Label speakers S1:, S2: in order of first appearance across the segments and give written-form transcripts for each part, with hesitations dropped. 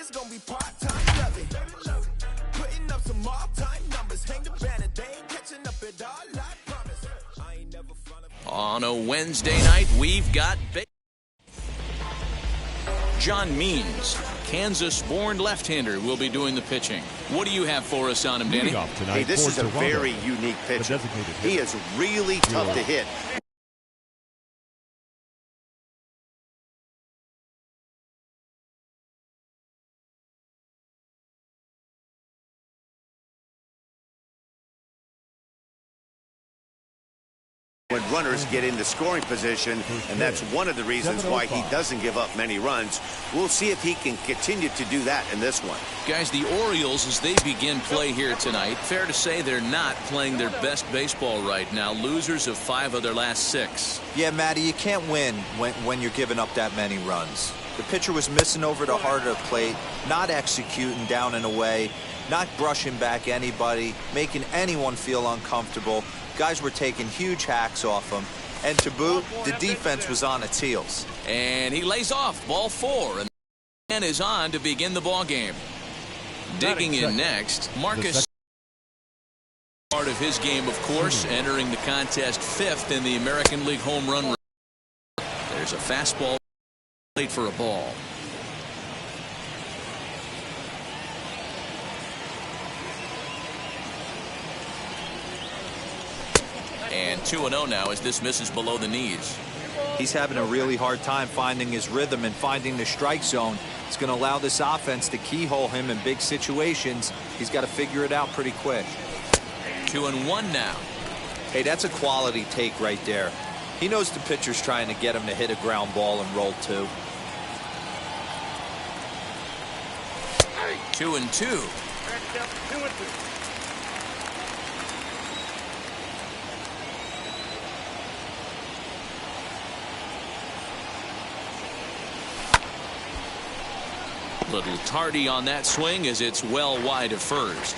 S1: It's gonna be part-time loving. Putting up some all-time numbers. Hang the banner, they ain't catching up at all, I promise. I ain't never front of...
S2: On a Wednesday night, we've got John Means, Kansas-born left-hander, will be doing the pitching. What do you have for us on him, Danny?
S3: Hey, this is a very unique pitcher. He is really tough to hit. When runners get into scoring position, and that's one of the reasons why he doesn't give up many runs. We'll see if he can continue to do that in this one.
S2: Guys, the Orioles, as they begin play here tonight, fair to say they're not playing their best baseball right now. Losers of 5 of their last 6.
S4: Yeah, Matty, you can't win when you're giving up that many runs. The pitcher was missing over the heart of the plate, not executing down and away, not brushing back anybody, making anyone feel uncomfortable. Guys were taking huge hacks off him. And to boot, the defense was on its heels.
S2: And he lays off, ball 4. And the man is on to begin the ball game. Digging in next, Marcus. Part of his game, of course, entering the contest 5th in the American League home run. There's a fastball late for a ball. And 2-0 now as this misses below the knees.
S4: He's having a really hard time finding his rhythm and finding the strike zone. It's going to allow this offense to keyhole him in big situations. He's got to figure it out pretty quick.
S2: 2-1 now.
S4: Hey, that's a quality take right there. He knows the pitcher's trying to get him to hit a ground ball and roll 2.
S2: 2-2. Little tardy on that swing as it's well wide of first.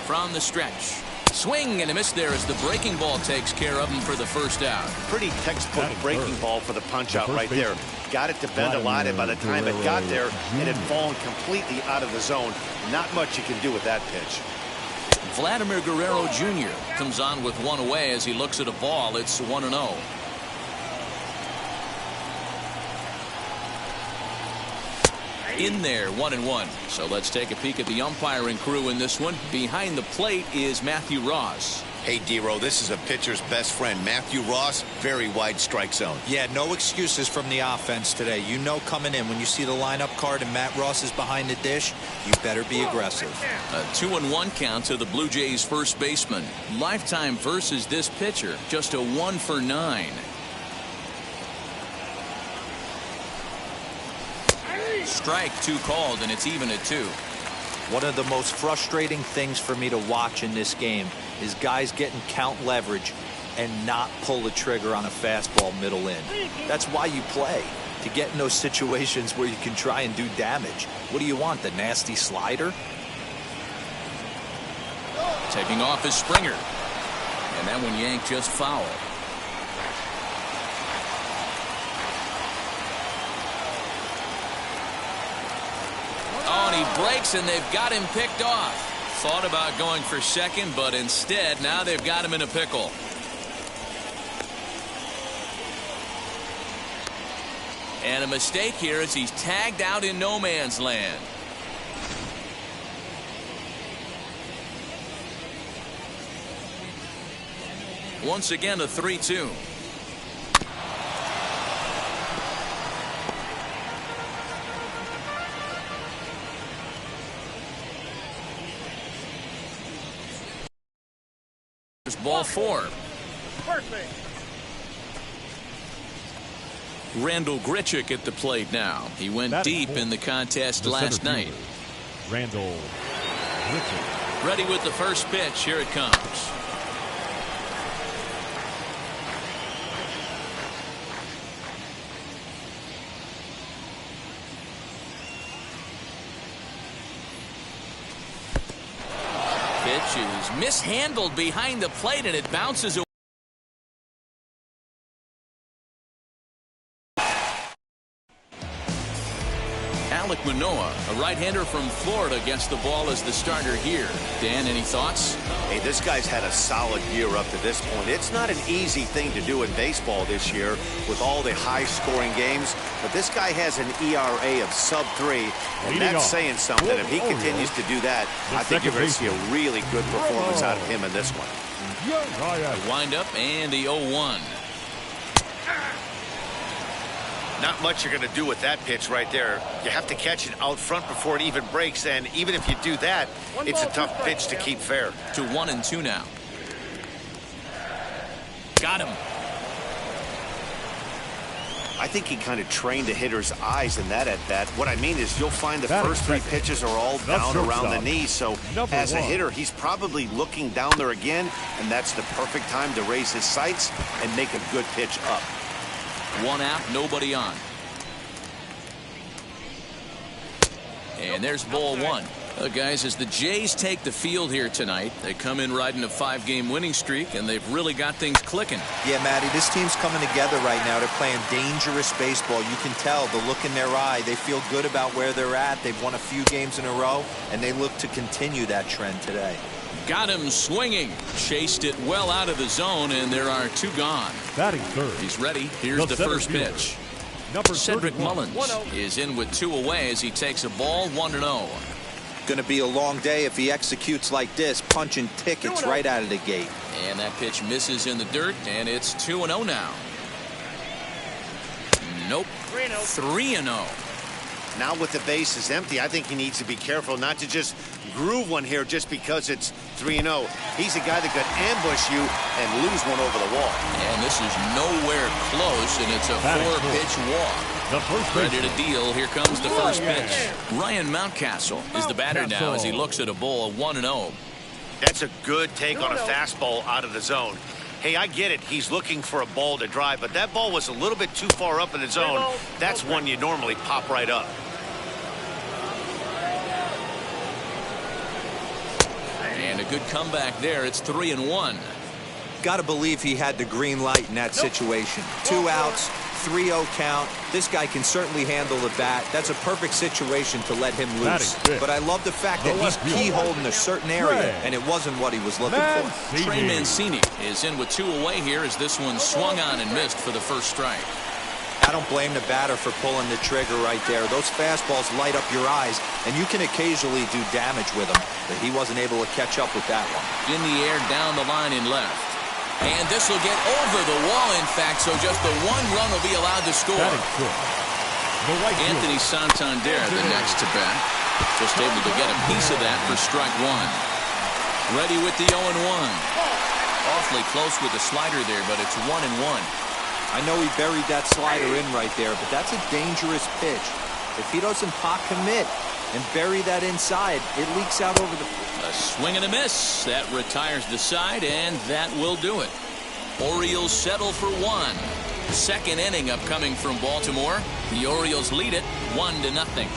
S2: From the stretch. Swing and a miss there as the breaking ball takes care of him for the first out.
S3: Pretty textbook breaking ball for the punch out right there. Got it to bend a lot, and by the time it got there, it had fallen completely out of the zone. Not much you can do with that pitch.
S2: Vladimir Guerrero Jr. comes on with 1 away as he looks at a ball. It's 1-0. In there, 1-1. So let's take a peek at the umpiring crew in this one. Behind the plate is Matthew Ross.
S3: Hey, D-Row, this is a pitcher's best friend. Matthew Ross, very wide strike zone.
S4: Yeah, no excuses from the offense today. You know coming in when you see the lineup card and Matt Ross is behind the dish, you better be aggressive.
S2: A 2-1 count to the Blue Jays first baseman. Lifetime versus this pitcher, just a 1 for 9. Strike 2 called, and it's even at 2.
S4: One of the most frustrating things for me to watch in this game is guys getting count leverage and not pull the trigger on a fastball middle in. That's why you play, to get in those situations where you can try and do damage. What do you want, the nasty slider?
S2: Taking off is Springer, and that one yanked just foul. Oh, and he breaks, and they've got him picked off. Thought about going for second, but instead, now they've got him in a pickle. And a mistake here as he's tagged out in no man's land. Once again, a 3-2. Ball 4. Perfect. Randall Grichik at the plate now. He went deep in the contest last night.
S5: Randall Grichik.
S2: Ready with the first pitch. Here it comes. Pitch is mishandled behind the plate, and it bounces away. Alec Manoa, a right-hander from Florida, gets the ball as the starter here. Dan, any thoughts?
S3: Hey, this guy's had a solid year up to this point. It's not an easy thing to do in baseball this year with all the high-scoring games, but this guy has an ERA of sub-3, and that's saying something. If he continues to do that, I think you're going to see a really good performance out of him in this one.
S2: Wind up and the 0-1.
S3: Not much you're going to do with that pitch right there. You have to catch it out front before it even breaks, and even if you do that, it's a tough pitch to keep fair.
S2: To 1-2 now. Got him.
S3: I think he kind of trained the hitter's eyes in that at-bat. What I mean is you'll find the first 3 pitches are all down around the knee, so as a hitter, he's probably looking down there again, and that's the perfect time to raise his sights and make a good pitch up.
S2: 1 out, nobody on. And there's ball 1. Guys, as the Jays take the field here tonight, they come in riding a 5-game winning streak, and they've really got things clicking.
S4: Yeah, Matty, this team's coming together right now. They're playing dangerous baseball. You can tell the look in their eye. They feel good about where they're at. They've won a few games in a row, and they look to continue that trend today.
S2: Got him swinging. Chased it well out of the zone, and there are 2 gone.
S5: Batting third.
S2: He's ready. Here's the first pitch. Cedric Mullins is in with 2 away as he takes a ball 1-0.
S4: Going to be a long day if he executes like this, punching tickets right out of the gate.
S2: And that pitch misses in the dirt, and it's 2-0 now. Nope. 3-0.
S3: Now with the bases empty, I think he needs to be careful not to just groove one here just because it's 3-0. He's a guy that could ambush you and lose one over the wall.
S2: And this is nowhere close, and it's a 4-pitch walk. Ready to deal. Here comes the first pitch. Ryan Mountcastle is the batter now as he looks at a ball 1-0.
S3: That's a good take on a fastball out of the zone. Hey, I get it. He's looking for a ball to drive, but that ball was a little bit too far up in the zone. That's one you normally pop right up.
S2: And a good comeback there. It's 3-1.
S4: Got to believe he had the green light in that situation. 2 outs, 3-0 count. This guy can certainly handle the bat. That's a perfect situation to let him loose. But I love the fact that he's keyholed in a certain area, and it wasn't what he was looking for.
S2: Trey Mancini is in with 2 away here as this one swung on and missed for the first strike.
S4: I don't blame the batter for pulling the trigger right there. Those fastballs light up your eyes, and you can occasionally do damage with them, but he wasn't able to catch up with that one.
S2: In the air, down the line in left. And this will get over the wall, in fact, so just the 1 run will be allowed to score. Anthony Santander, the next to bat. Just able to get a piece of that for strike 1. Ready with the 0-1. Awfully close with the slider there, but it's 1-1.
S4: I know he buried that slider in right there, but that's a dangerous pitch. If he doesn't pot commit and bury that inside, it leaks out over the...
S2: A swing and a miss. That retires the side, and that will do it. Orioles settle for 1. Second inning upcoming from Baltimore. The Orioles lead it 1-0.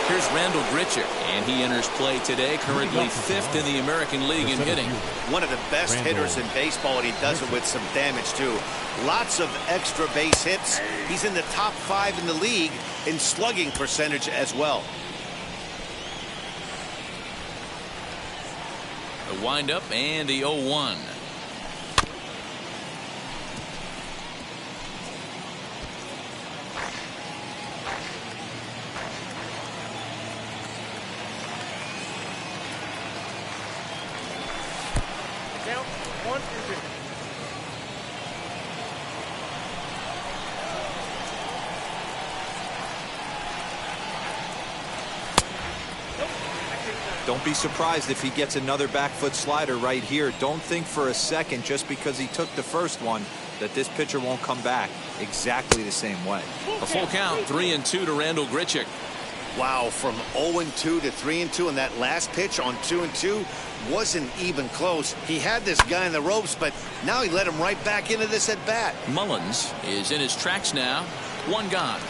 S2: Here's Randall Grichik, and he enters play today, currently 5th in the American League in hitting.
S3: One of the best hitters in baseball, and he does it with some damage, too. Lots of extra base hits. He's in the top 5 in the league in slugging percentage as well.
S2: The windup and the 0-1.
S4: Don't be surprised if he gets another back foot slider right here. Don't think for a second, just because he took the first one, that this pitcher won't come back exactly the same way.
S2: A full count, 3-2 to Randall Grichik.
S3: Wow, from 0-2 to 3-2, and that last pitch on 2-2 wasn't even close. He had this guy in the ropes, but now he let him right back into this at bat.
S2: Mullins is in his tracks now. 1 gone.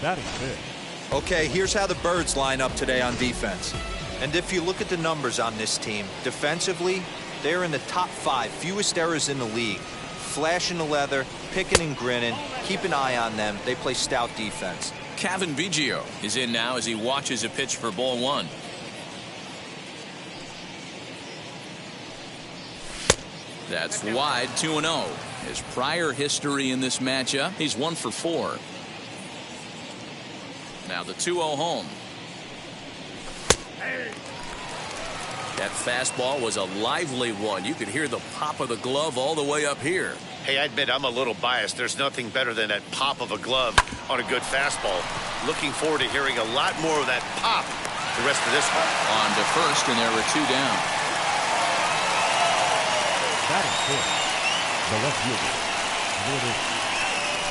S5: Batting fifth.
S4: Okay, here's how the Birds line up today on defense. And if you look at the numbers on this team, defensively, They're in the top 5 fewest errors in the league. Flashing the leather, picking and grinning. Keep an eye on them. They play stout defense.
S2: Kevin Begio is in now as he watches a pitch for ball 1. That's wide, 2-0. His prior history in this matchup, he's 1 for 4. Now the 2-0 home. That fastball was a lively one. You could hear the pop of the glove all the way up here.
S3: Hey, I admit I'm a little biased. There's nothing better than that pop of a glove on a good fastball. Looking forward to hearing a lot more of that pop the rest of this one.
S2: On to first, and there were 2 down.
S5: That is good. The left fielder, Lourdes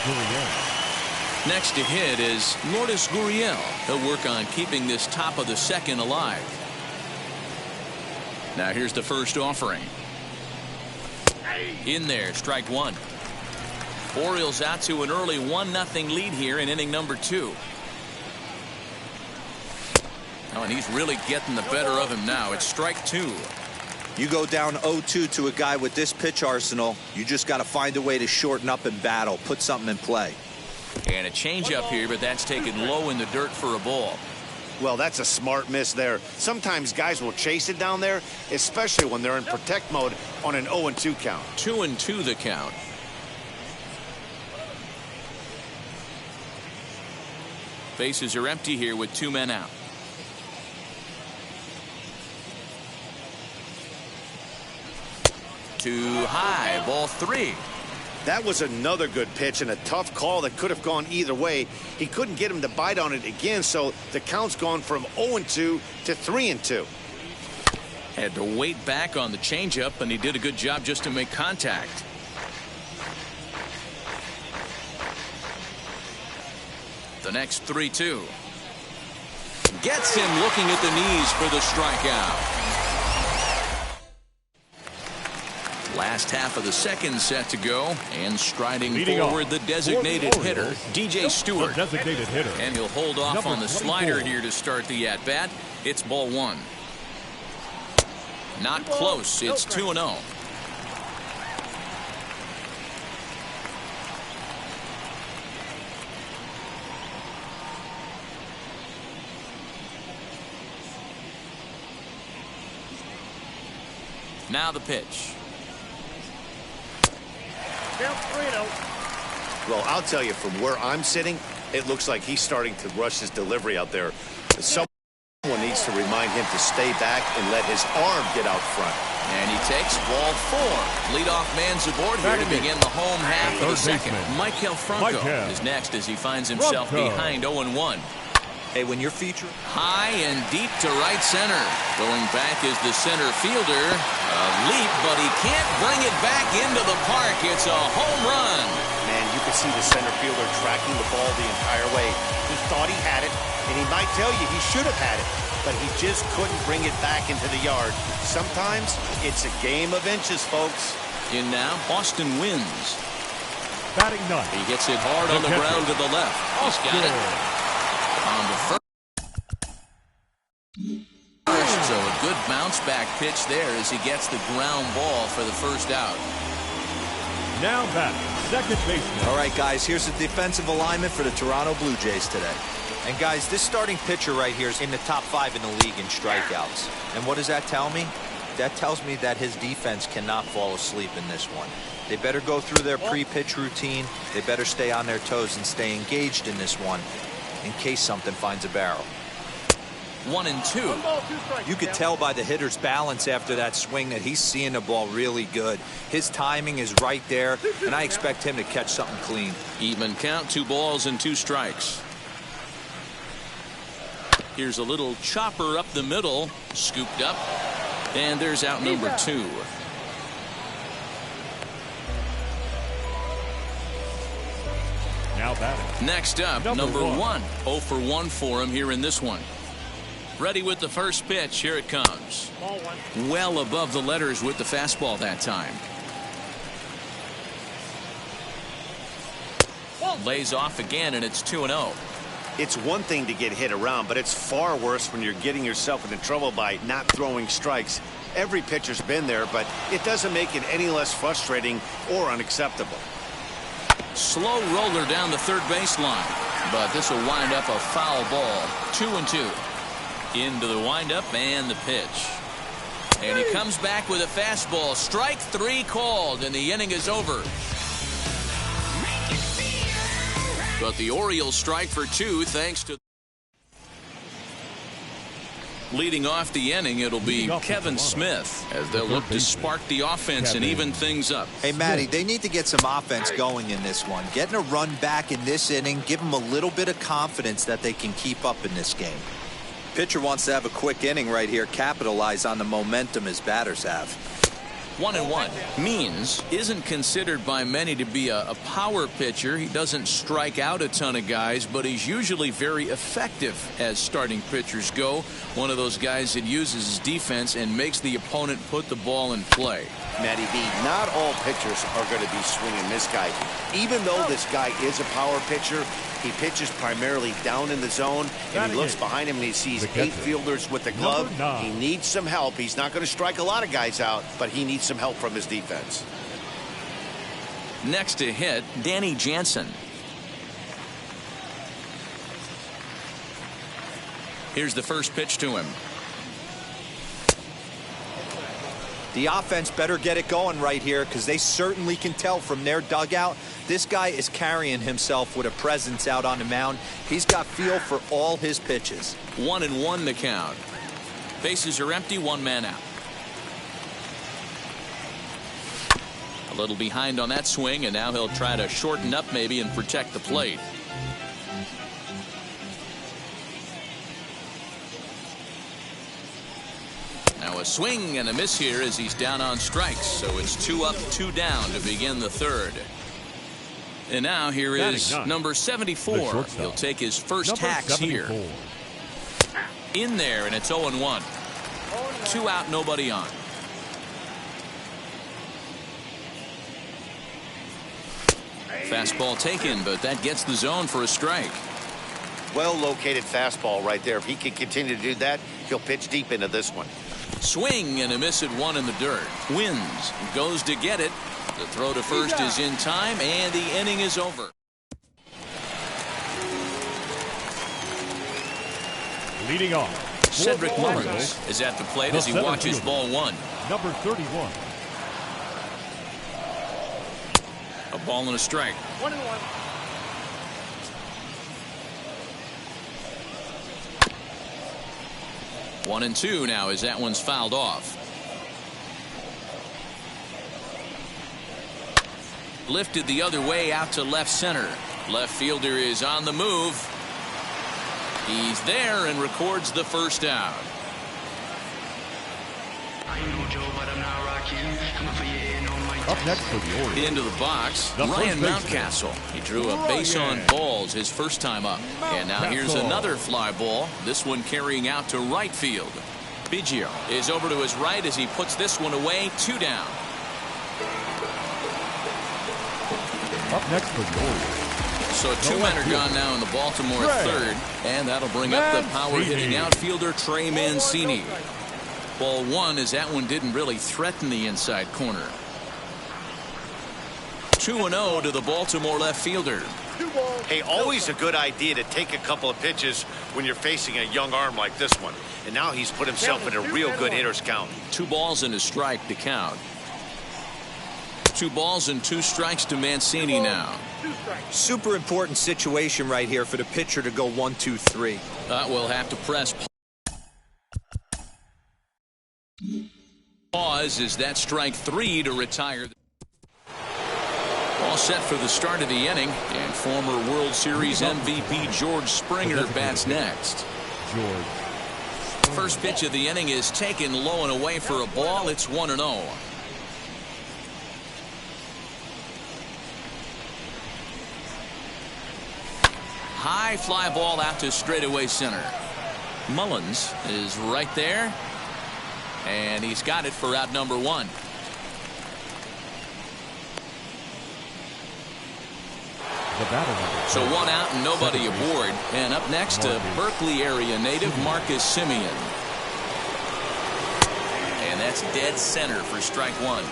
S5: Guriel.
S2: Next to hit is Lourdes Guriel. He'll work on keeping this top of the second alive. Now here's the first offering. In there, strike 1. Orioles out to an early 1-0 lead here in inning number 2. Oh, and he's really getting the better of him now. It's strike 2.
S4: You go down 0-2 to a guy with this pitch arsenal, you just got to find a way to shorten up and battle, put something in play.
S2: And a changeup here, but that's taken low in the dirt for a ball.
S3: Well, that's a smart miss there. Sometimes guys will chase it down there, especially when they're in protect mode on an 0-2 count.
S2: 2-2 the count. Bases are empty here with 2 men out. Too high, ball 3.
S3: That was another good pitch and a tough call that could have gone either way. He couldn't get him to bite on it again, so the count's gone from 0-2 to 3-2.
S2: Had to wait back on the changeup, and he did a good job just to make contact. The next 3-2. Gets him looking at the knees for the strikeout. Last half of the second set to go, and striding
S5: Leading
S2: forward
S5: off,
S2: the designated
S5: Orioles,
S2: hitter, DJ Stewart.
S5: The designated hitter.
S2: And he'll hold off
S5: Number
S2: on the
S5: 24.
S2: slider here to start the at-bat. It's ball 1. Not close. It's 2-0. Now the pitch.
S3: Well, I'll tell you, from where I'm sitting, it looks like he's starting to rush his delivery out there. Someone needs to remind him to stay back and let his arm get out front.
S2: And he takes ball 4. Leadoff man's aboard here to begin the home half of the second. Michael Franco is next as he finds himself behind 0-1.
S4: Hey, when you're featured
S2: high and deep to right center. Going back is the center fielder. A leap, but he can't bring it back into the park. It's a home run.
S3: Man, you can see the center fielder tracking the ball the entire way. He thought he had it, and he might tell you he should have had it, but he just couldn't bring it back into the yard. Sometimes it's a game of inches, folks.
S2: In now, Boston wins.
S5: Batting 9.
S2: He gets it hard on the ground to the left. He's got it. On the first. So a good bounce back pitch there as he gets the ground ball for the first out.
S5: Now batting, second baseman.
S4: All right, guys, here's the defensive alignment for the Toronto Blue Jays today. And, guys, this starting pitcher right here is in the top 5 in the league in strikeouts. And what does that tell me? That tells me that his defense cannot fall asleep in this one. They better go through their pre-pitch routine. They better stay on their toes and stay engaged in this one in case something finds a barrel.
S2: 1-2.
S4: You could tell by the hitter's balance after that swing that he's seeing the ball really good. His timing is right there, and I expect him to catch something clean.
S2: Even count, 2 balls and 2 strikes. Here's a little chopper up the middle, scooped up, and there's out number 2.
S5: Now batting.
S2: Next up, number 1. 0 for 1 for him here in this one. Ready with the first pitch. Here it comes. Well above the letters with the fastball that time. Lays off again, and it's 2-0.
S3: It's one thing to get hit around, but it's far worse when you're getting yourself into trouble by not throwing strikes. Every pitcher's been there, but it doesn't make it any less frustrating or unacceptable.
S2: Slow roller down the third baseline, but this will wind up a foul ball. 2-2. Into the windup and the pitch. And he comes back with a fastball. Strike 3 called, and the inning is over. But the Orioles strike for 2 thanks to... Leading off the inning, it'll be Kevin Smith as they'll look to spark the offense and even things up.
S4: Hey, Matty, they need to get some offense going in this one. Getting a run back in this inning, give them a little bit of confidence that they can keep up in this game. Pitcher wants to have a quick inning right here, capitalize on the momentum his batters have.
S2: 1-1. Means isn't considered by many to be a power pitcher. He doesn't strike out a ton of guys, but he's usually very effective as starting pitchers go. One of those guys that uses his defense and makes the opponent put the ball in play.
S3: Matty B, not all pitchers are going to be swinging this guy. Even though this guy is a power pitcher, he pitches primarily down in the zone, and he looks behind him and he sees 8 fielders with the glove. He needs some help. He's not going to strike a lot of guys out, but he needs some help from his defense.
S2: Next to hit, Danny Jansen. Here's the first pitch to him.
S4: The offense better get it going right here because they certainly can tell from their dugout this guy is carrying himself with a presence out on the mound. He's got feel for all his pitches.
S2: 1-1 the count. Bases are empty, 1 man out. A little behind on that swing, and now he'll try to shorten up maybe and protect the plate. Now a swing and a miss here as he's down on strikes. So it's 2 up, 2 down to begin the third. And now here is number 74. He'll take his first hacks here. In there, and it's 0-1. 2 out, nobody on. Fastball taken, but that gets the zone for a strike.
S3: Well located fastball right there. If he can continue to do that, he'll pitch deep into this one.
S2: Swing and a miss at 1 in the dirt. Wins, goes to get it. The throw to first is in time, and the inning is over.
S5: Leading off,
S2: Cedric Mullins is at the plate as he watches ball 1.
S5: Number 31.
S2: A ball and a strike.
S6: 1-1.
S2: One and 2 now as that one's fouled off. Lifted the other way out to left center. Left fielder is on the move. He's there and records the first out.
S5: Up next for the Orioles.
S2: Into the box, Ryan Mountcastle. He drew a base on balls his first time up. And now here's another fly ball. This one carrying out to right field. Begio is over to his right as he puts this one away. 2 down.
S5: Up next for the Orioles.
S2: So 2 men are gone now in the Baltimore third. And that'll bring up the power-hitting outfielder Trey Mancini. Ball 1 as that one didn't really threaten the inside corner. 2-0 to the Baltimore left fielder.
S3: Hey, always a good idea to take a couple of pitches when you're facing a young arm like this one. And now he's put himself in a real good hitter's count.
S2: 2 balls and a strike to count. 2 balls and 2 strikes to Mancini now.
S4: Super important situation right here for the pitcher to go 1-2-3.
S2: We'll have to press pause as that strike 3 to retire. All set for the start of the inning, and former World Series MVP George Springer bats next. First pitch of the inning is taken low and away for a ball. It's 1-0. High fly ball out to straightaway center. Mullins is right there, and he's got it for out number 1.
S5: The batter number.
S2: So one out and nobody aboard. And up next, a Berkeley area native, Marcus Simeon. And that's dead center for strike one.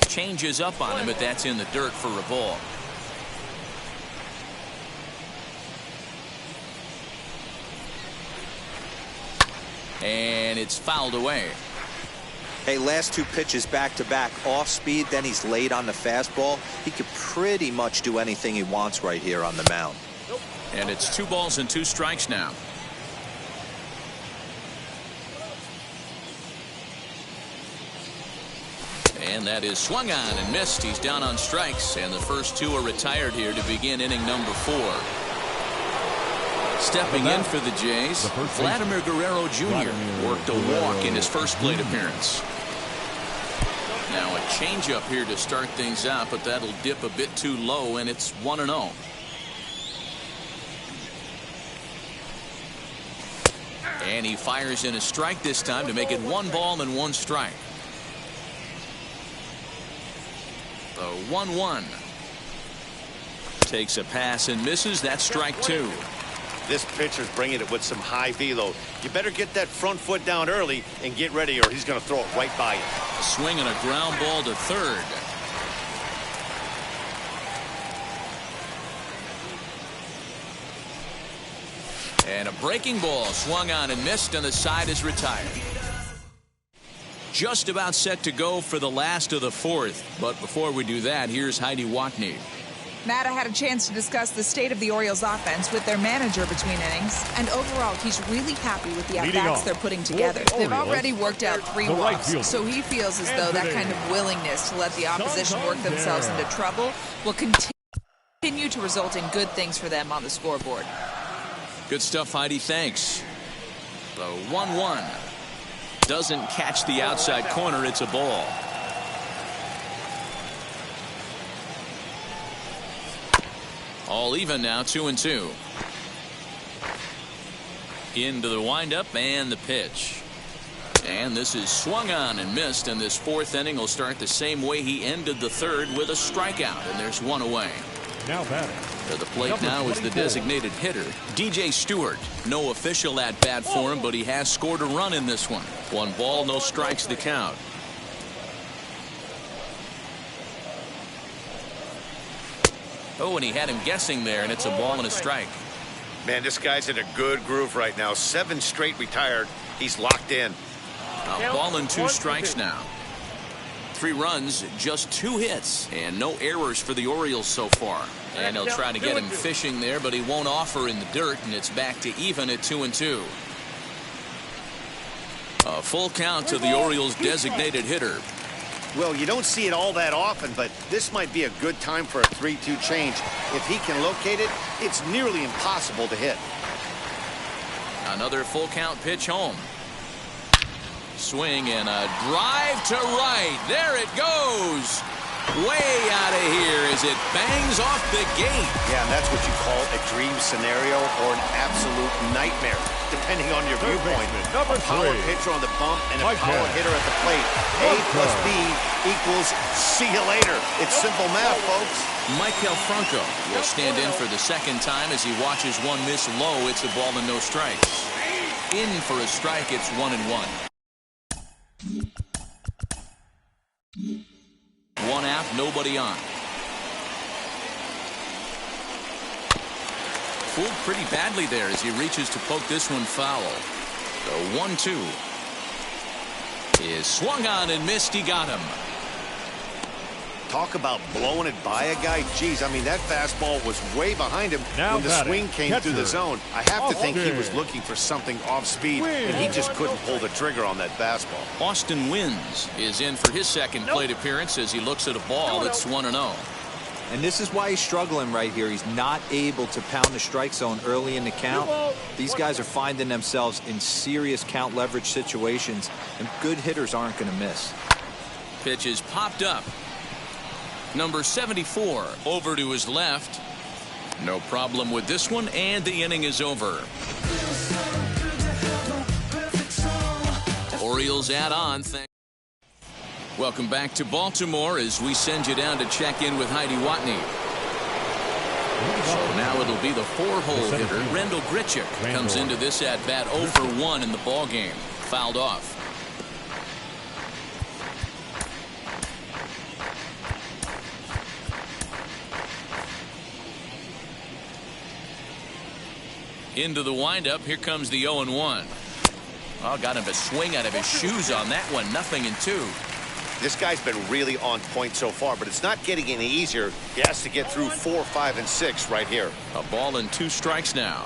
S2: Changes up on him, but that's in the dirt for a ball. And it's fouled away.
S4: Hey, last two pitches back-to-back off speed, then he's late on the fastball. He could pretty much do anything he wants right here on the mound.
S2: And it's 2 balls and 2 strikes now. And that is swung on and missed. He's down on strikes, and the first 2 are retired here to begin inning number 4. Stepping in for the Jays, Vladimir Guerrero Jr. worked a walk in his first plate appearance. Now a changeup here to start things out, but that'll dip a bit too low, and it's 1-0. And he fires in a strike this time to make it 1 ball and 1 strike. The 1-1. Takes a pass and misses. That's strike 2.
S3: This pitcher's bringing it with some high velo. You better get that front foot down early and get ready, or he's going to throw it right by you.
S2: A swing and a ground ball to third. And a breaking ball swung on and missed, and the side is retired. Just about set to go for the last of the 4th. But before we do that, here's Heidi Watney.
S6: Matt, I had a chance to discuss the state of the Orioles offense with their manager between innings, and overall he's really happy with the at-bats they're putting together. They've already worked out 3 walks, so he feels as though that kind of willingness to let the opposition work themselves into trouble will continue to result in good things for them on the scoreboard.
S2: Good stuff, Heidi. Thanks. The 1-1 doesn't catch the outside corner. It's a ball. All even now, 2-2. Into the windup and the pitch. And this is swung on and missed, and this 4th inning will start the same way he ended the 3rd, with a strikeout, and there's 1 away.
S5: Now batting.
S2: To the plate now is the designated hitter, DJ Stewart. No official at bat for him, but he has scored a run in this one. 1 ball, no strikes, the count. Oh, and he had him guessing there, and it's a ball and a strike.
S3: Man, this guy's in a good groove right now. 7 straight retired. He's locked in.
S2: A ball and 2 strikes now. 3 runs, just 2 hits, and no errors for the Orioles so far. And they'll try to get him fishing there, but he won't offer in the dirt, and it's back to even at 2-2. A full count to the Orioles' designated hitter.
S3: Well, you don't see it all that often, but this might be a good time for a 3-2 change. If he can locate it, it's nearly impossible to hit.
S2: Another full count pitch home. Swing and a drive to right. There it goes. Way out of here as it bangs off the gate.
S3: Yeah, and that's what you call a dream scenario or an absolute nightmare, depending on your viewpoint. A power pitcher on the bump and a power hitter at the plate. A plus B equals see you later. It's simple math, folks.
S2: Michael Franco will stand in for the 2nd time as he watches one miss low. It's a ball and no strikes. In for a strike, it's 1-1. 1 out, nobody on. Fooled pretty badly there as he reaches to poke this one foul. The 1-2 is swung on and missed. He got him.
S3: Talk about blowing it by a guy. Geez, I mean, that fastball was way behind him when the swing came through the zone. I have to think he was looking for something off speed, and he just couldn't pull the trigger on that fastball.
S2: Austin Wins is in for his 2nd plate appearance as he looks at a ball that's 1-0.
S4: And this is why he's struggling right here. He's not able to pound the strike zone early in the count. These guys are finding themselves in serious count leverage situations, and good hitters aren't going to miss.
S2: Pitch is popped up. Number 74 over to his left. No problem with this one, and the inning is over. Orioles add on. Welcome back to Baltimore as we send you down to check in with Heidi Watney. So now it'll be the 4-hole hitter, Randall Grichik, comes into this at-bat 0 for 1 in the ballgame. Fouled off. Into the windup. Here comes the 0-1. Oh, got him to swing out of his shoes on that one. 0-2.
S3: This guy's been really on point so far, but it's not getting any easier. He has to get through 4, 5, and 6 right here.
S2: A ball and 2 strikes now.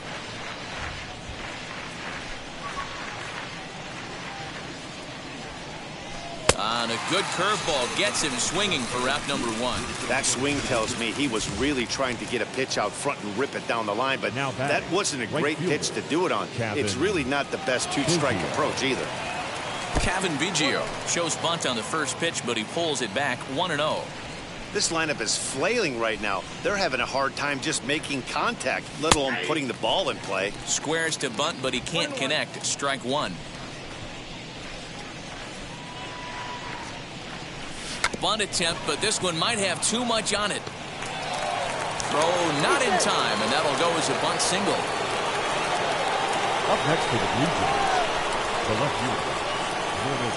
S2: On a good curveball, gets him swinging for out number 1.
S3: That swing tells me he was really trying to get a pitch out front and rip it down the line, but that wasn't a great pitch to do it on. It's really not the best 2-strike approach either.
S2: Kevin Begio shows bunt on the first pitch, but he pulls it back 1-0.
S3: This lineup is flailing right now. They're having a hard time just making contact, let alone putting the ball in play.
S2: Squares to bunt, but he can't connect. Strike 1. Bunt attempt, but this one might have too much on it. Throw not in time, and that'll go as a bunt single.
S5: Up next for the Blue Jays, the left fielder, Lourdes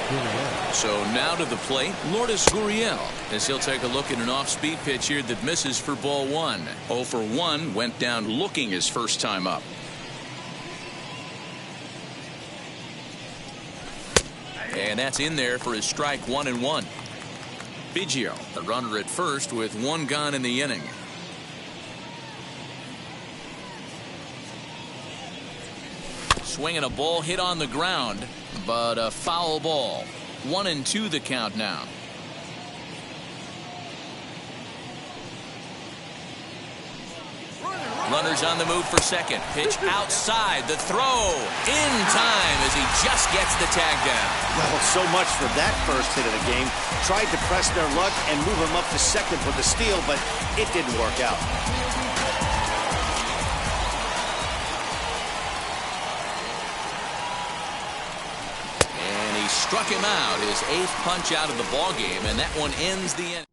S5: Guriel.
S2: So now to the plate, Lourdes Guriel, as he'll take a look at an off-speed pitch here that misses for ball 1. 0 for 1, went down looking his first time up. And that's in there for his strike 1-1. Begio, the runner at first with 1 gone in the inning. Swinging a ball hit on the ground, but a foul ball. 1-2 the count now. Runners on the move for second. Pitch outside. The throw in time as he just gets the tag down.
S3: Well, so much for that first hit of the game. Tried to press their luck and move him up to second for the steal, but it didn't work out.
S2: And he struck him out, his 8th punch out of the ballgame, and that one ends the inning.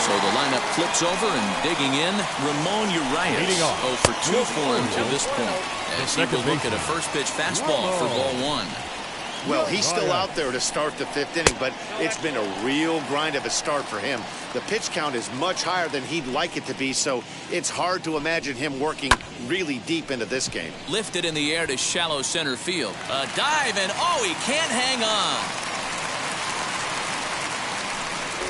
S2: So the lineup flips over and digging in, Ramon Urias. 0 for 2 for him to this point. As he will look at a first pitch fastball for ball 1.
S3: Well, he's still out there to start the 5th inning, but it's been a real grind of a start for him. The pitch count is much higher than he'd like it to be, so it's hard to imagine him working really deep into this game.
S2: Lifted in the air to shallow center field. A dive, and oh, he can't hang on.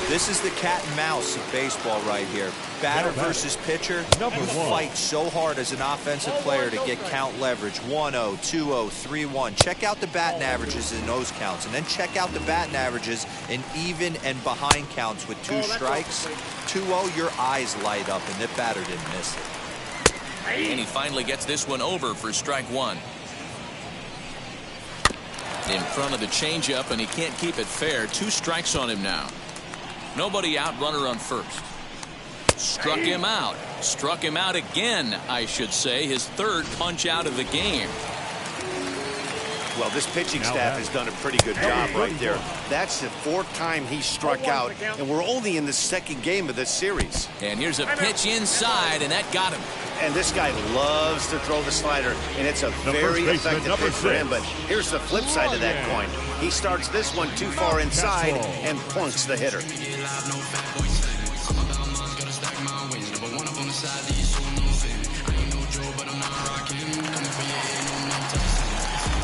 S4: This is the cat and mouse of baseball right here. Batter versus pitcher. You fight so hard as an offensive player to get count leverage. 1-0, 2-0, 3-1. Check out the batting averages in those counts, and then check out the batting averages in even and behind counts with 2 strikes. 2-0, your eyes light up, and the batter didn't miss it.
S2: And he finally gets this one over for strike 1. In front of the changeup, and he can't keep it fair. 2 strikes on him now. Nobody out, runner on first. Struck him out. Struck him out again, I should say. His 3rd punch out of the game.
S3: Well, this pitching staff has done a pretty good job right there. That's the 4th time he struck out, and we're only in the 2nd game of this series.
S2: And here's a pitch inside, and that got him.
S3: And this guy loves to throw the slider, and it's a very effective pitch for him. But here's the flip side of that coin. He starts this one too far inside and plunks the hitter.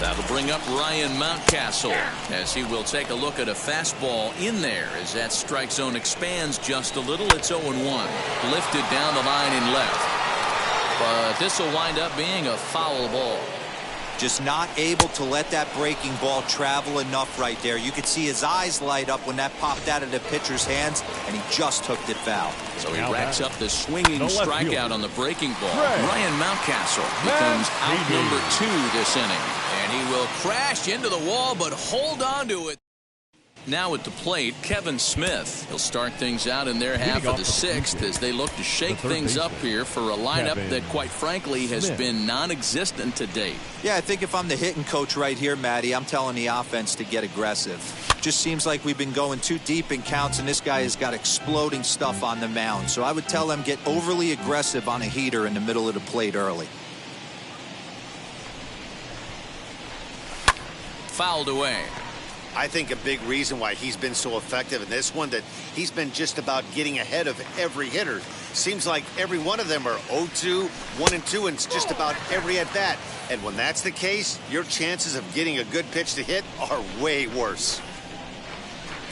S2: That'll bring up Ryan Mountcastle as he will take a look at a fastball in there as that strike zone expands just a little. It's 0-1. Lifted down the line in left. But this will wind up being a foul ball.
S4: Just not able to let that breaking ball travel enough right there. You could see his eyes light up when that popped out of the pitcher's hands, and he just hooked it foul.
S2: So he racks up the swinging strikeout on the breaking ball. Ryan Mountcastle becomes out number 2 this inning. And he will crash into the wall, but hold on to it. Now at the plate, Kevin Smith. He'll start things out in their half of the sixth as they look to shake things up here for a lineup that, quite frankly, has been non-existent to date.
S4: Yeah, I think if I'm the hitting coach right here, Matty, I'm telling the offense to get aggressive. Just seems like we've been going too deep in counts, and this guy has got exploding stuff on the mound. So I would tell them get overly aggressive on a heater in the middle of the plate early.
S2: Fouled away.
S3: I think a big reason why he's been so effective in this one, that he's been just about getting ahead of every hitter. Seems like every one of them are 0-2, 1-2, and it's just about every at bat. And when that's the case, your chances of getting a good pitch to hit are way worse.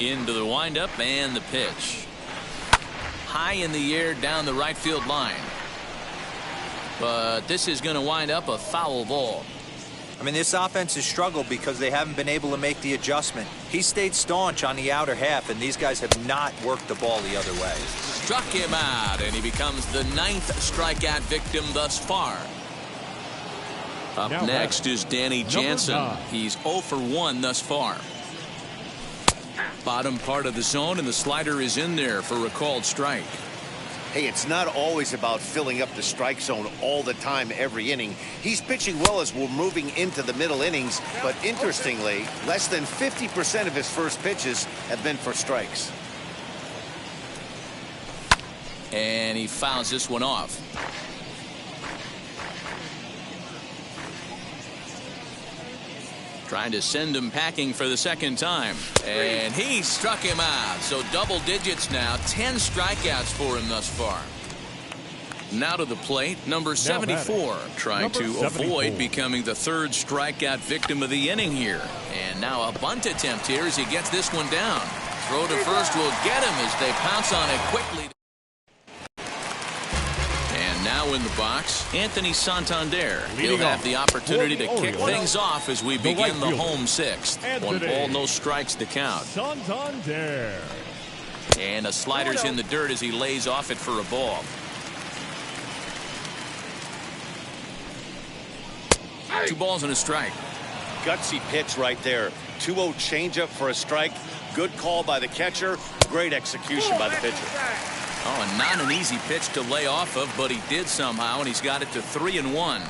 S2: Into the windup and the pitch. High in the air down the right field line. But this is going to wind up a foul ball.
S4: I mean, this offense has struggled because they haven't been able to make the adjustment. He stayed staunch on the outer half, and these guys have not worked the ball the other way.
S2: Struck him out, and he becomes the 9th strikeout victim thus far. Up next is Danny Jansen. He's 0 for 1 thus far. Bottom part of the zone, and the slider is in there for a called strike.
S3: Hey, it's not always about filling up the strike zone all the time every inning. He's pitching well as we're moving into the middle innings, but interestingly, less than 50% of his first pitches have been for strikes.
S2: And he fouls this one off. Trying to send him packing for the second time. And he struck him out. So double digits now. 10 strikeouts for him thus far. Now to the plate, number 74. Trying to avoid becoming the 3rd strikeout victim of the inning here. And now a bunt attempt here as he gets this one down. Throw to first will get him as they pounce on it quickly. Now in the box, Anthony Santander. He'll have the opportunity to kick things off as we begin the home 6th. 1 ball, no strikes to count.
S5: Santander.
S2: And a slider's in the dirt as he lays off it for a ball. Two balls and a strike.
S3: Gutsy pitch right there. 2-0 changeup for a strike. Good call by the catcher. Great execution by the pitcher.
S2: Oh, and not an easy pitch to lay off of, but he did somehow, and he's got it to 3-1.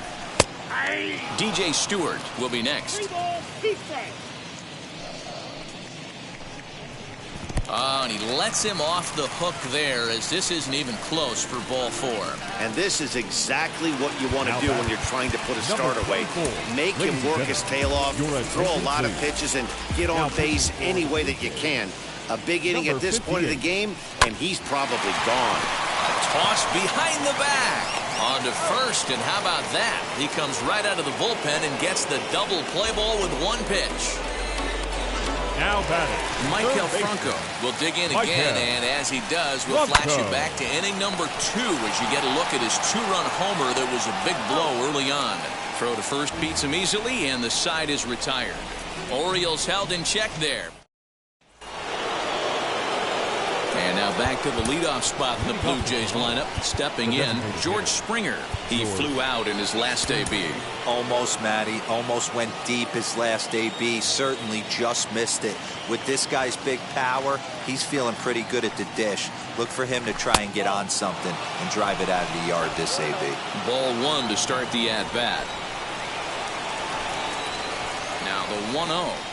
S2: DJ Stewart will be next. Oh, and he lets him off the hook there as this isn't even close for ball 4.
S3: And this is exactly what you want to do when you're trying to put a starter away. Make him work his tail off, throw a lot of pitches, and get on base any way that you can. A big inning at this point of the game, and he's probably gone.
S2: A toss behind the back. On to first, and how about that? He comes right out of the bullpen and gets the double play ball with 1 pitch.
S5: Now batting,
S2: Michael Franco will dig in again, and as he does, we'll flash you back to inning number 2 as you get a look at his 2-run homer that was a big blow early on. Throw to first beats him easily, and the side is retired. Orioles held in check there. And now back to the leadoff spot in the Blue Jays lineup. Stepping in, George Springer. He flew out in his last AB.
S4: Almost, Matty. Almost went deep his last AB. Certainly just missed it. With this guy's big power, he's feeling pretty good at the dish. Look for him to try and get on something and drive it out of the yard this AB.
S2: Ball 1 to start the at-bat. Now the 1-0.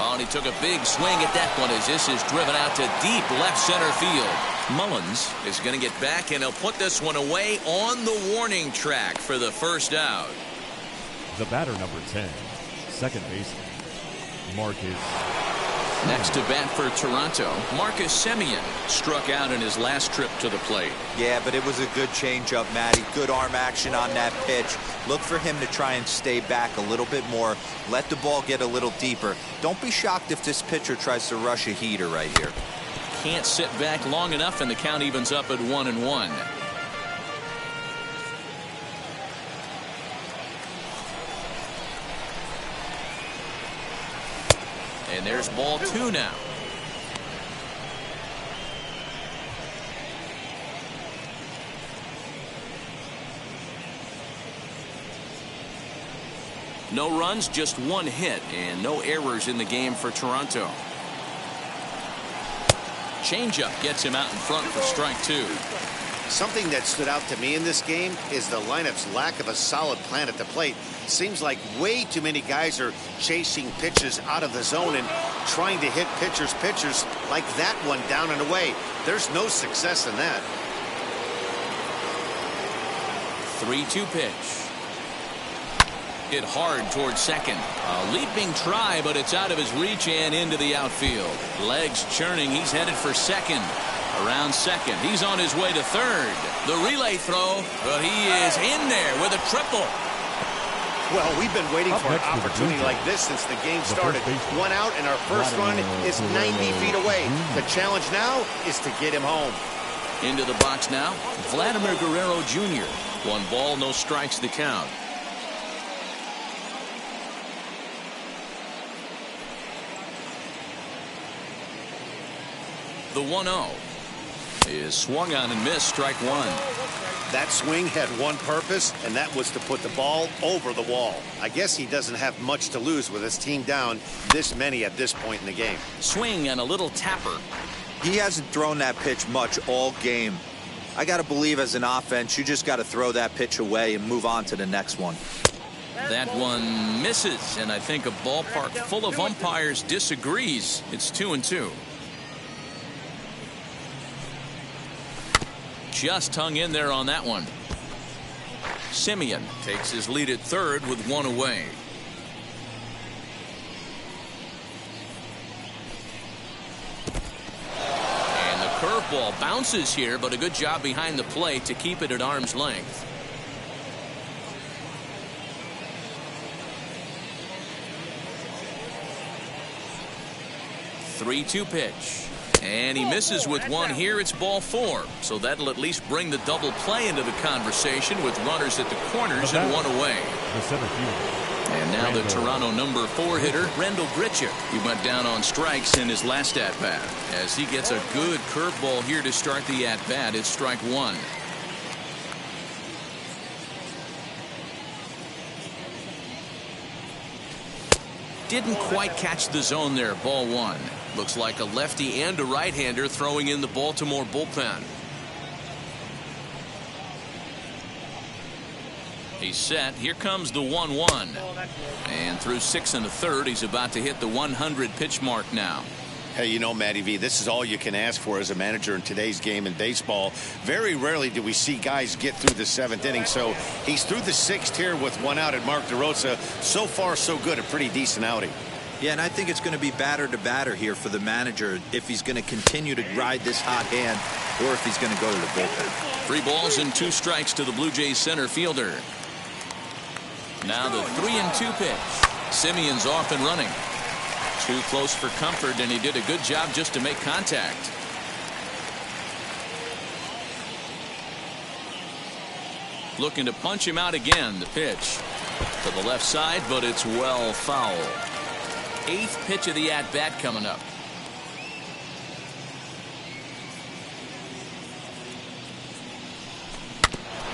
S2: Oh, and he took a big swing at that one as this is driven out to deep left center field. Mullins is going to get back, and he'll put this one away on the warning track for the first out.
S5: The batter, number 10, second baseman, Marcus.
S2: Next to bat for Toronto, Marcus Simeon struck out in his last trip to the plate.
S4: Yeah, but it was a good changeup, Matty. Good arm action on that pitch. Look for him to try and stay back a little bit more. Let the ball get a little deeper. Don't be shocked if this pitcher tries to rush a heater right here.
S2: Can't sit back long enough, and the count evens up at 1-1. And there's ball 2 now. No runs, just one hit, and no errors in the game for Toronto. Changeup gets him out in front for strike 2.
S3: Something that stood out to me in this game is the lineup's lack of a solid plan at the plate. Seems like way too many guys are chasing pitches out of the zone and trying to hit pitchers like that one down and away. There's no success in that.
S2: 3-2 pitch. Hit hard towards second. A leaping try, but it's out of his reach and into the outfield. Legs churning. He's headed for second. Around second. He's on his way to third. The relay throw, but he is in there with a triple.
S3: Well, we've been waiting for an opportunity like this since the game started. One out, and our first run is 90 feet away. The challenge now is to get him home.
S2: Into the box now, Vladimir Guerrero Jr. 1 ball, no strikes the count. The 1-0 is swung on and missed, strike 1.
S3: That swing had one purpose, and that was to put the ball over the wall. I guess he doesn't have much to lose with his team down this many at this point in the game.
S2: Swing and a little tapper.
S4: He hasn't thrown that pitch much all game. I got to believe as an offense, you just got to throw that pitch away and move on to the next one.
S2: That one misses, and I think a ballpark full of umpires disagrees. It's 2-2. Just hung in there on that one. Simeon takes his lead at third with 1 away. And the curveball bounces here, but a good job behind the plate to keep it at arm's length. Three-2 pitch. And he misses with one here. It's ball 4. So that'll at least bring the double play into the conversation with runners at the corners and 1 away. And now the Toronto number 4 hitter, Randall Grichik. He went down on strikes in his last at-bat. As he gets a good curveball here to start the at-bat, it's strike 1. Didn't quite catch the zone there, ball 1. Looks like a lefty and a right-hander throwing in the Baltimore bullpen. He's set. Here comes the 1-1. And through 6 1/3, he's about to hit the 100 pitch mark now.
S3: Hey, you know, Matty V, this is all you can ask for as a manager in today's game in baseball. Very rarely do we see guys get through the 7th inning. So he's through the 6th here with 1 out at Mark DeRosa. So far, so good. A pretty decent outing.
S4: Yeah, and I think it's going to be batter to batter here for the manager if he's going to continue to ride this hot hand or if he's going to go to the bullpen.
S2: 3 balls and 2 strikes to the Blue Jays center fielder. Now the 3-2 pitch. Simeon's off and running. Too close for comfort, and he did a good job just to make contact. Looking to punch him out again. The pitch to the left side, but it's well foul. 8th pitch of the at-bat coming up.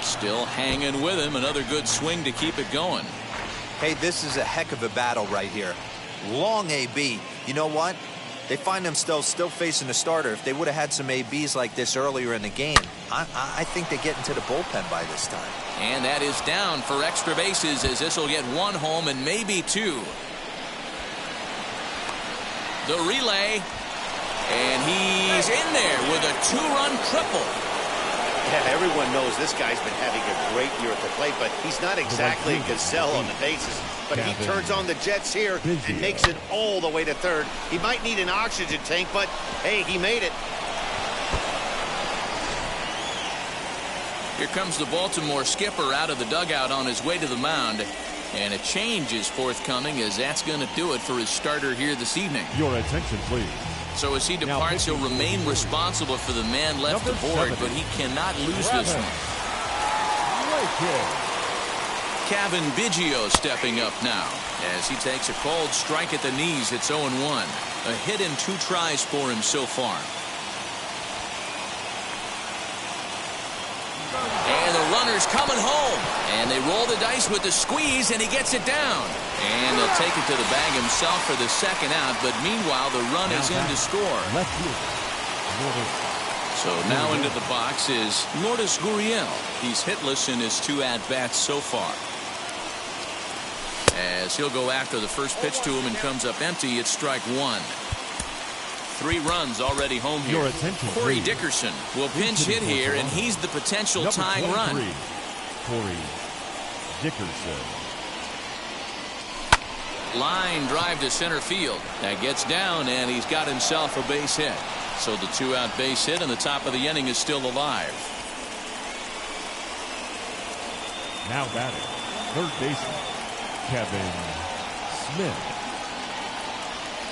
S2: Still hanging with him. Another good swing to keep it going.
S4: Hey, this is a heck of a battle right here. Long AB. You know what? They find themselves still facing the starter. If they would have had some ABs like this earlier in the game, I think they get into the bullpen by this time.
S2: And that is down for extra bases, as this will get 1 home and maybe 2. The relay, and he's in there with a 2-run triple.
S3: Yeah, everyone knows this guy's been having a great year at the plate, but he's not exactly a gazelle on the bases. But he turns on the Jets here and makes it all the way to third. He might need an oxygen tank, but hey, he made it.
S2: Here comes the Baltimore skipper out of the dugout on his way to the mound. And a change is forthcoming, as that's going to do it for his starter here this evening.
S5: Your attention, please.
S2: So as he departs, he'll remain responsible for the man left aboard, but he cannot lose this one. Kevin Begio stepping up now as he takes a called strike at the knees. It's 0-1. A hit in 2 tries for him so far. And the runner's coming home. And they roll the dice with the squeeze, and he gets it down. And he'll take it to the bag himself for the second out. But meanwhile, the run is in to score.
S5: Left fielder.
S2: So now into the box is Lourdes Guriel. He's hitless in his 2 at-bats so far. As he'll go after the first pitch to him and comes up empty, it's strike 1. 3 runs already home here.
S5: Your attention,
S2: Corey
S5: please.
S2: Dickerson will pinch hit here, and he's the potential tying run.
S5: Corey Dickerson.
S2: Line drive to center field. That gets down, and he's got himself a base hit. So the 2-out base hit, and the top of the inning is still alive.
S5: Now batting, third baseman Kevin Smith.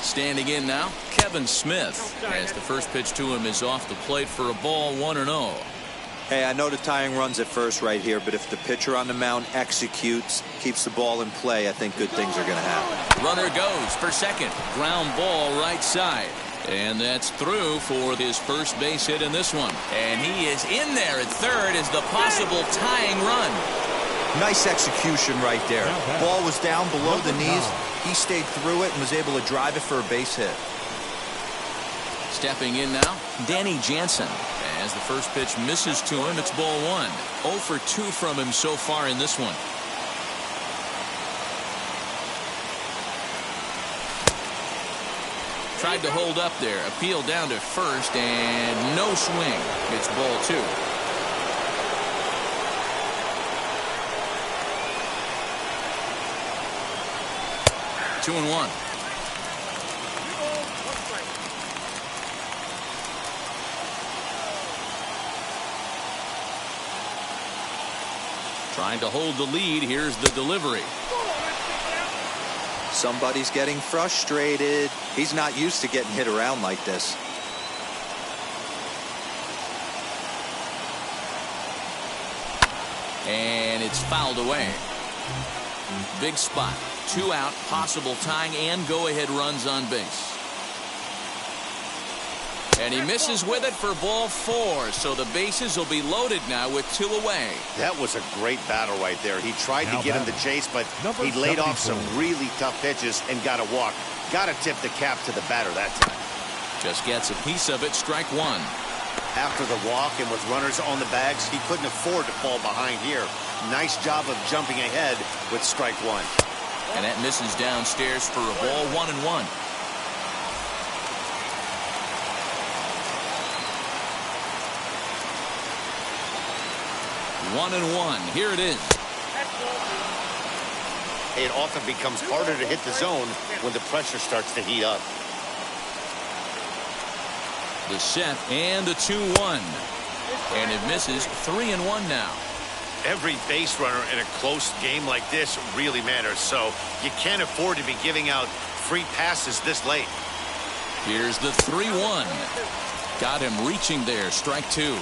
S2: Standing in now, Kevin Smith, as the first pitch to him is off the plate for a ball, 1-0.
S4: Hey, I know the tying runs at first right here, but if the pitcher on the mound executes, keeps the ball in play, I think good things are going to happen.
S2: Runner goes for second. Ground ball right side. And that's through for his first base hit in this one. And he is in there at third as the possible tying run.
S4: Nice execution right there. Ball was down below the knees. He stayed through it and was able to drive it for a base hit.
S2: Stepping in now, Danny Jansen. As the first pitch misses to him, it's ball 1. 0 for 2 from him so far in this one. Tried to hold up there. Appeal down to first, and no swing. It's ball 2. Two and 1. Trying to hold the lead. Here's the delivery.
S4: Somebody's getting frustrated. He's not used to getting hit around like this.
S2: And it's fouled away. Big spot. 2 out, possible tying and go-ahead runs on base. And he misses with it for ball 4, so the bases will be loaded now with 2 away.
S3: That was a great battle right there. He tried to get him the chase, but he laid off some really tough pitches and got a walk. Got to tip the cap to the batter that time.
S2: Just gets a piece of it, strike 1.
S3: After the walk and with runners on the bags, he couldn't afford to fall behind here. Nice job of jumping ahead with strike 1.
S2: And that misses downstairs for a ball, 1-1. One and 1. Here it is.
S3: It often becomes harder to hit the zone when the pressure starts to heat up.
S2: The set and the 2-1. And it misses. 3-1 now.
S3: Every base runner in a close game like this really matters, so you can't afford to be giving out free passes this late.
S2: Here's the 3-1. Got him reaching there, strike 2.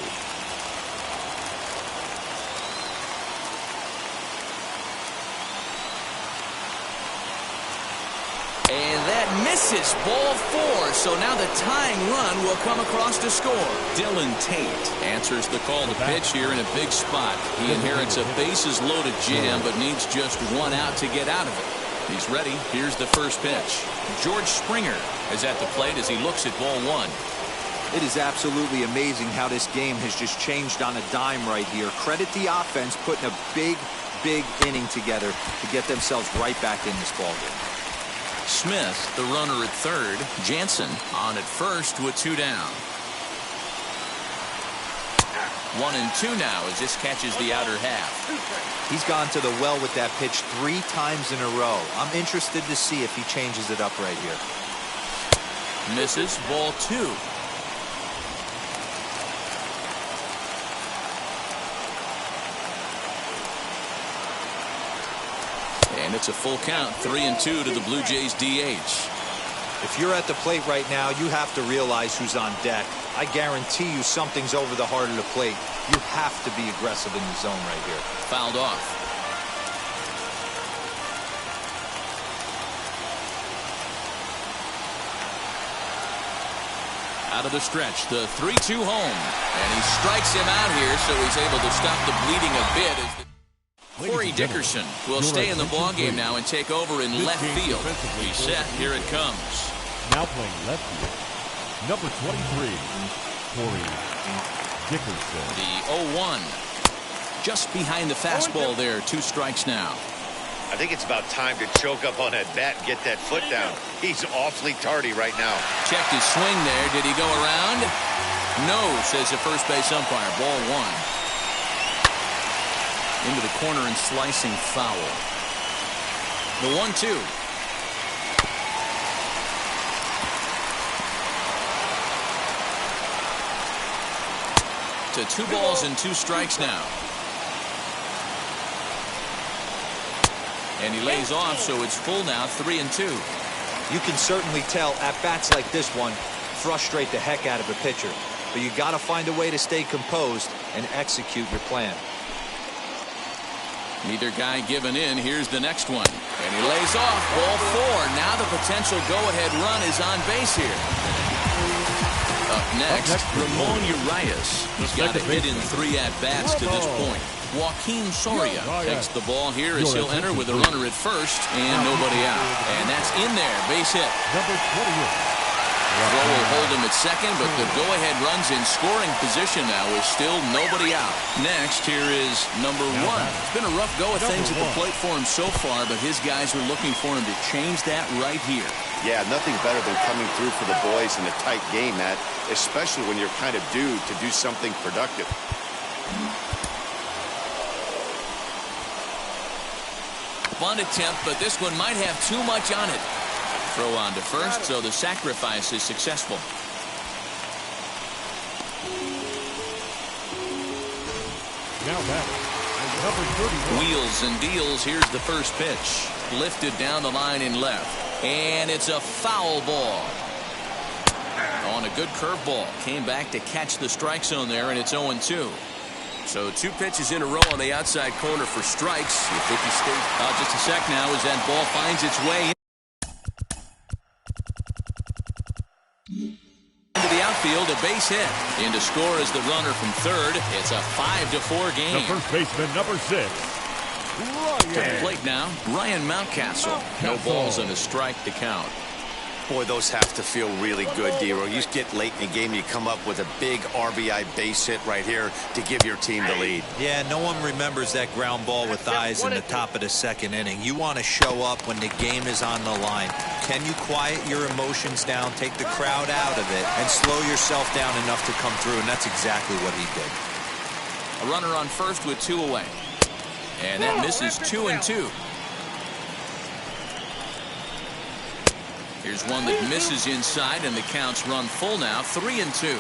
S2: And that misses, ball 4. So now the tying run will come across to score. Dylan Tate answers the call to pitch here in a big spot. He inherits a bases-loaded jam, but needs just 1 out to get out of it. He's ready. Here's the first pitch. George Springer is at the plate as he looks at ball 1.
S4: It is absolutely amazing how this game has just changed on a dime right here. Credit the offense putting a big inning together to get themselves right back in this ballgame.
S2: Smith, the runner at third. Jansen on at first with 2 down. 1 and 2 now as this catches the outer half.
S4: He's gone to the well with that pitch 3 times in a row. I'm interested to see if he changes it up right here.
S2: Misses, ball 2. And it's a full count, 3-2 to the Blue Jays DH.
S4: If you're at the plate right now, you have to realize who's on deck. I guarantee you something's over the heart of the plate. You have to be aggressive in the zone right here.
S2: Fouled off. Out of the stretch, the 3-2 home. And he strikes him out here, so he's able to stop the bleeding a bit. Corey Dickerson will stay in the ballgame now and take over in left field. He's set. Here it comes.
S5: Now playing left field, number 23, Corey Dickerson.
S2: The 0-1. Just behind the fastball there. 2 strikes now.
S3: I think it's about time to choke up on that bat and get that foot down. He's awfully tardy right now.
S2: Checked his swing there. Did he go around? No, says the first base umpire. Ball 1. Into the corner and slicing foul. The 1-2. To 2 balls and 2 strikes now. And he lays off, so it's full now, 3-2.
S4: You can certainly tell at-bats like this one frustrate the heck out of a pitcher. But you got to find a way to stay composed and execute your plan.
S2: Neither guy giving in. Here's the next one. And he lays off. Ball 4. Now the potential go-ahead run is on base here. Up next, Ramon Urias. He's got a hit in 3 at-bats to this point. Joaquin Soria takes the ball here as he'll enter with a runner at first and nobody out. And that's in there. Base hit.
S5: Number 28.
S2: Throw will hold him at second, but the go-ahead run's in scoring position now with still nobody out. Next, here is number 1. It's been a rough go of things at the plate for him so far, but his guys are looking for him to change that right here.
S3: Yeah, nothing better than coming through for the boys in a tight game, Matt, especially when you're kind of due to do something productive.
S2: Bunt attempt, but this one might have too much on it. Throw on to first, so the sacrifice is successful.
S5: Now back, number 31.
S2: Wheels and deals. Here's the first pitch. Lifted down the line in left. And it's a foul ball. On a good curveball. Came back to catch the strike zone there, and it's 0-2. So 2 pitches in a row on the outside corner for strikes. You think he stays just a sec now as that ball finds its way into the outfield. A base hit. In to score is the runner from third. It's a 5-4 game.
S5: The first baseman, number 6.
S2: To the plate now, Ryan Mountcastle. No balls and a strike to count.
S3: Boy, those have to feel really good, Dero. You get late in the game, you come up with a big RBI base hit right here to give your team the lead.
S4: Yeah, no one remembers that ground ball with eyes in the top of the 2nd inning. You want to show up when the game is on the line. Can you quiet your emotions down, take the crowd out of it, and slow yourself down enough to come through? And that's exactly what he did.
S2: A runner on first with 2 away. And that misses 2-2. Here's one that misses inside, and the count's run full now, 3-2.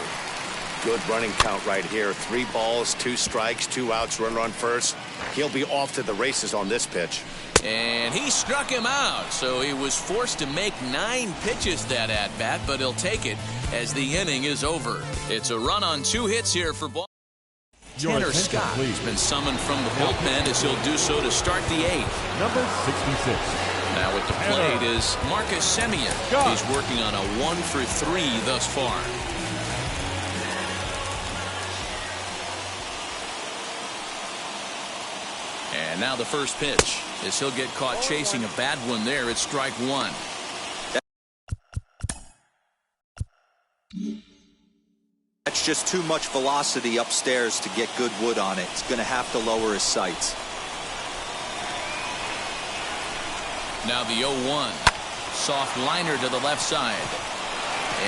S3: Good running count right here. 3 balls, 2 strikes, 2 outs, runner on first. He'll be off to the races on this pitch.
S2: And he struck him out, so he was forced to make 9 pitches that at-bat, but he'll take it as the inning is over. It's a run on 2 hits here for ball. Tanner Scott has been summoned from the bullpen as he'll do so to start the 8th.
S5: Number 66.
S2: Now at the plate is Marcus Simeon. He's working on a 1-for-3 thus far. And now the first pitch as he'll get caught chasing a bad one there. It's strike 1.
S4: That's just too much velocity upstairs to get good wood on it. He's going to have to lower his sights.
S2: Now the 0-1. Soft liner to the left side.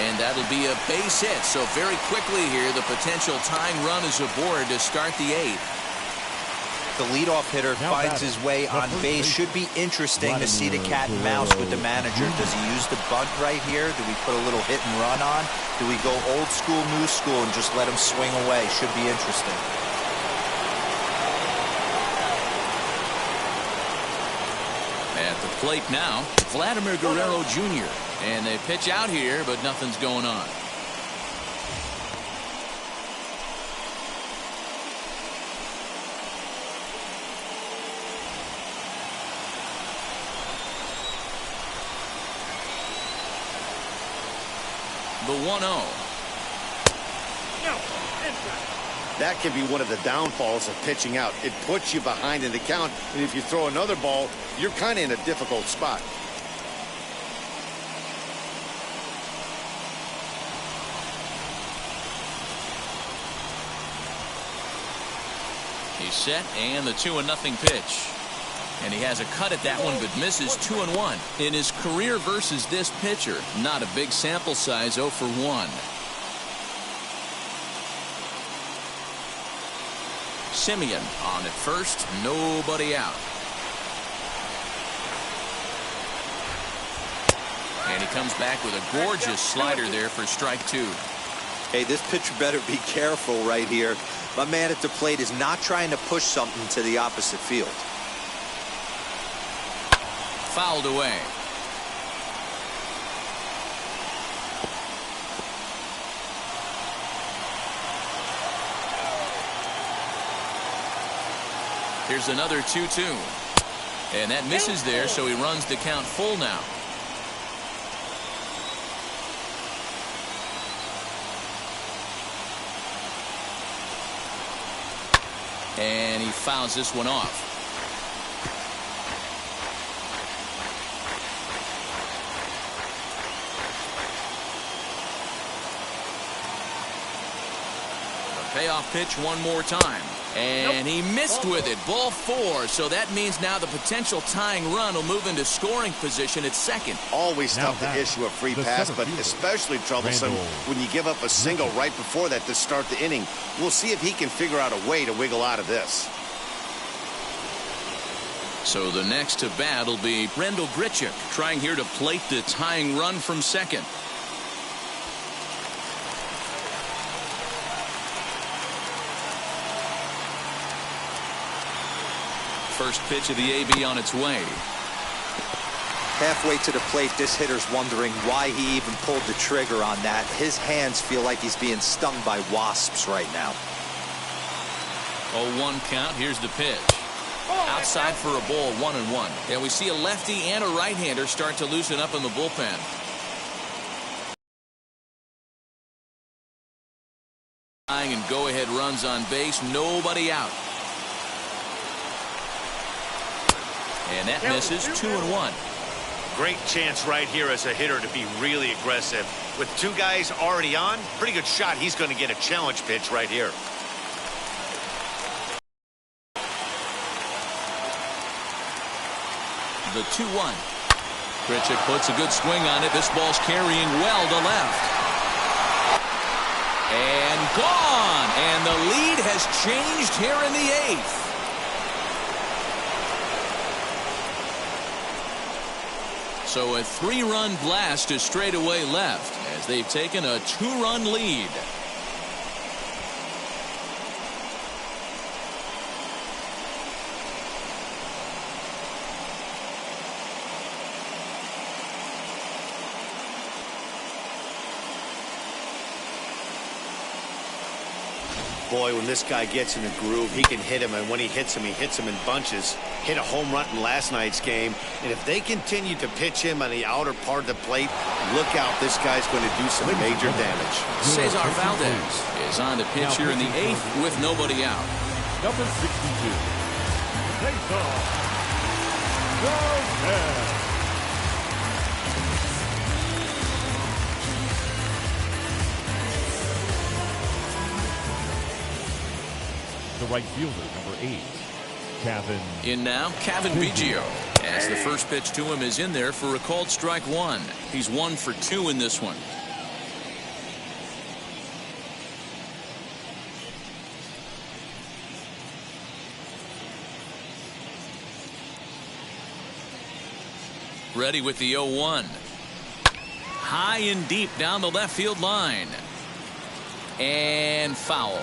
S2: And that'll be a base hit. So very quickly here, the potential tying run is aboard to start the 8th.
S4: The leadoff hitter finds his way on base. Should be interesting to see the cat and mouse with the manager. Does he use the bunt right here? Do we put a little hit and run on? Do we go old school, new school, and just let him swing away? Should be interesting.
S2: At the plate now, Vladimir Guerrero Jr. And they pitch out here, but nothing's going on. The 1-0.
S3: That can be one of the downfalls of pitching out. It puts you behind in the count, and if you throw another ball, you're kind of in a difficult spot.
S2: He's set, and the 2-0 pitch. And he has a cut at that one, but misses 2-1. In his career versus this pitcher, not a big sample size, 0 for 1. Simeon on at first, nobody out. And he comes back with a gorgeous slider there for strike 2.
S4: Hey, this pitcher better be careful right here. My man at the plate is not trying to push something to the opposite field.
S2: Fouled away. Here's another 2-2. And that misses there, so he runs the count full now. And he fouls this one off. The payoff pitch one more time. And he missed with it. Ball 4. So that means now the potential tying run will move into scoring position at second.
S3: Always tough to issue a free pass, but especially troublesome when you give up a single right before that to start the inning. We'll see if he can figure out a way to wiggle out of this.
S2: So the next to bat will be Randall Grichik, trying here to plate the tying run from second. First pitch of the AB on its way.
S4: Halfway to the plate, this hitter's wondering why he even pulled the trigger on that. His hands feel like he's being stung by wasps right now.
S2: 0-1 count. Here's the pitch. Outside for a ball, 1-1. And we see a lefty and a right-hander start to loosen up in the bullpen. And go-ahead runs on base. Nobody out. And that misses 2-1.
S3: Great chance right here as a hitter to be really aggressive. With 2 guys already on, pretty good shot. He's going to get a challenge pitch right here.
S2: The 2-1. Grichik puts a good swing on it. This ball's carrying well to left. And gone. And the lead has changed here in the 8th. So a 3-run blast to straightaway left as they've taken a 2-run lead.
S3: Boy, when this guy gets in a groove, he can hit him, and when he hits him in bunches. Hit a home run in last night's game, and if they continue to pitch him on the outer part of the plate, look out, this guy's going to do some major damage.
S2: Cesar Valdez is on to pitch here in the 8th with nobody out.
S5: Number 62. Cesar Valdez. The right fielder, number 8, Kevin.
S2: In now, Kevin Begio. As the first pitch to him is in there for a called strike 1. He's 1 for 2 in this one. Ready with the 0-1. High and deep down the left field line. And foul.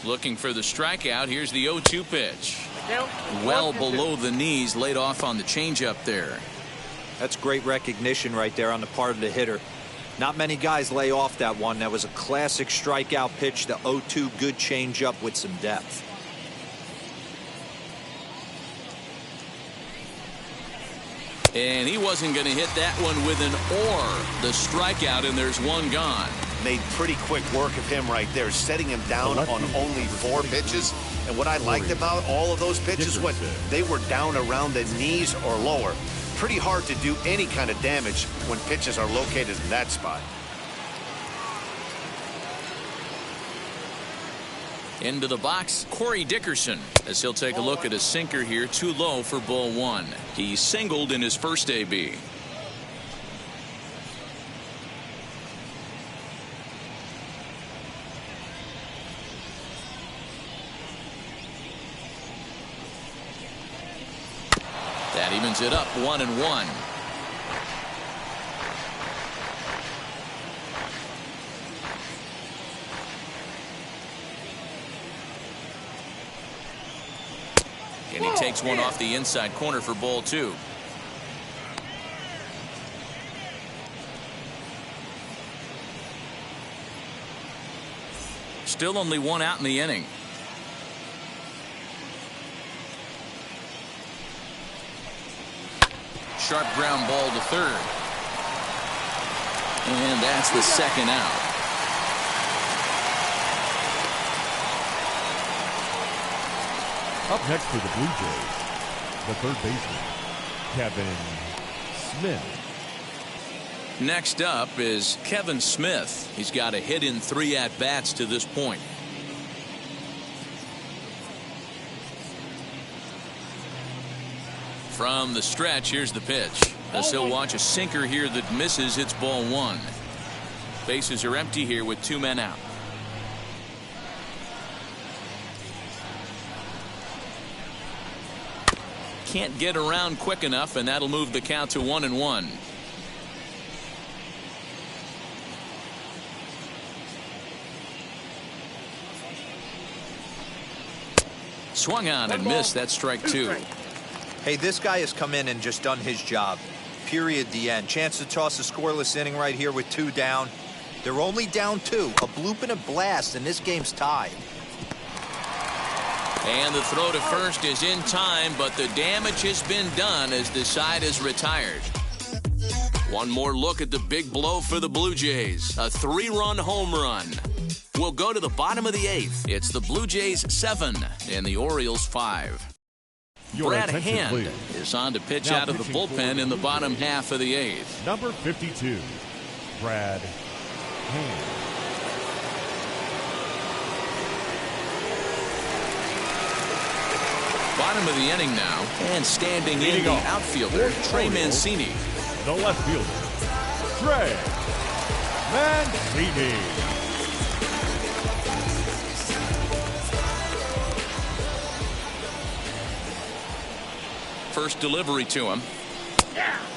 S2: Looking for the strikeout. Here's the 0-2 pitch. Well below the knees, laid off on the changeup there.
S4: That's great recognition right there on the part of the hitter. Not many guys lay off that one. That was a classic strikeout pitch. The 0-2 good changeup with some depth.
S2: And he wasn't going to hit that one with an or. The strikeout, and there's one gone.
S3: Made pretty quick work of him right there, setting him down on only 4 pitches. And what I liked about all of those pitches, when they were down around the knees or lower. Pretty hard to do any kind of damage when pitches are located in that spot.
S2: Into the box, Corey Dickerson, as he'll take a look at a sinker here, too low for ball 1. He singled in his first AB. That evens it up, 1-1. And he takes one off the inside corner for ball 2. Still only 1 out in the inning. Sharp ground ball to third. And that's the second out.
S5: Up next for the Blue Jays, the third baseman, Kevin Smith.
S2: Next up is Kevin Smith. He's got a hit in 3 at-bats to this point. From the stretch, here's the pitch. As he'll watch a sinker here that misses, it's ball 1. Bases are empty here with 2 men out. Can't get around quick enough, and that'll move the count to 1-1. Swung on and missed. That's strike 2.
S4: Hey, this guy has come in and just done his job. Period. The end. Chance to toss a scoreless inning right here with 2 down. They're only down 2. A bloop and a blast, and this game's tied.
S2: And the throw to first is in time, but the damage has been done as the side is retired. One more look at the big blow for the Blue Jays. A 3-run home run. We'll go to the bottom of the 8th. It's the Blue Jays 7 and the Orioles 5. Brad Hand is on to pitch out of the bullpen in the bottom half of the 8th.
S5: Number 52, Brad Hand.
S2: Bottom of the inning now, and standing in the outfielder, Trey Mancini.
S5: The left fielder, Trey Mancini.
S2: First delivery to him.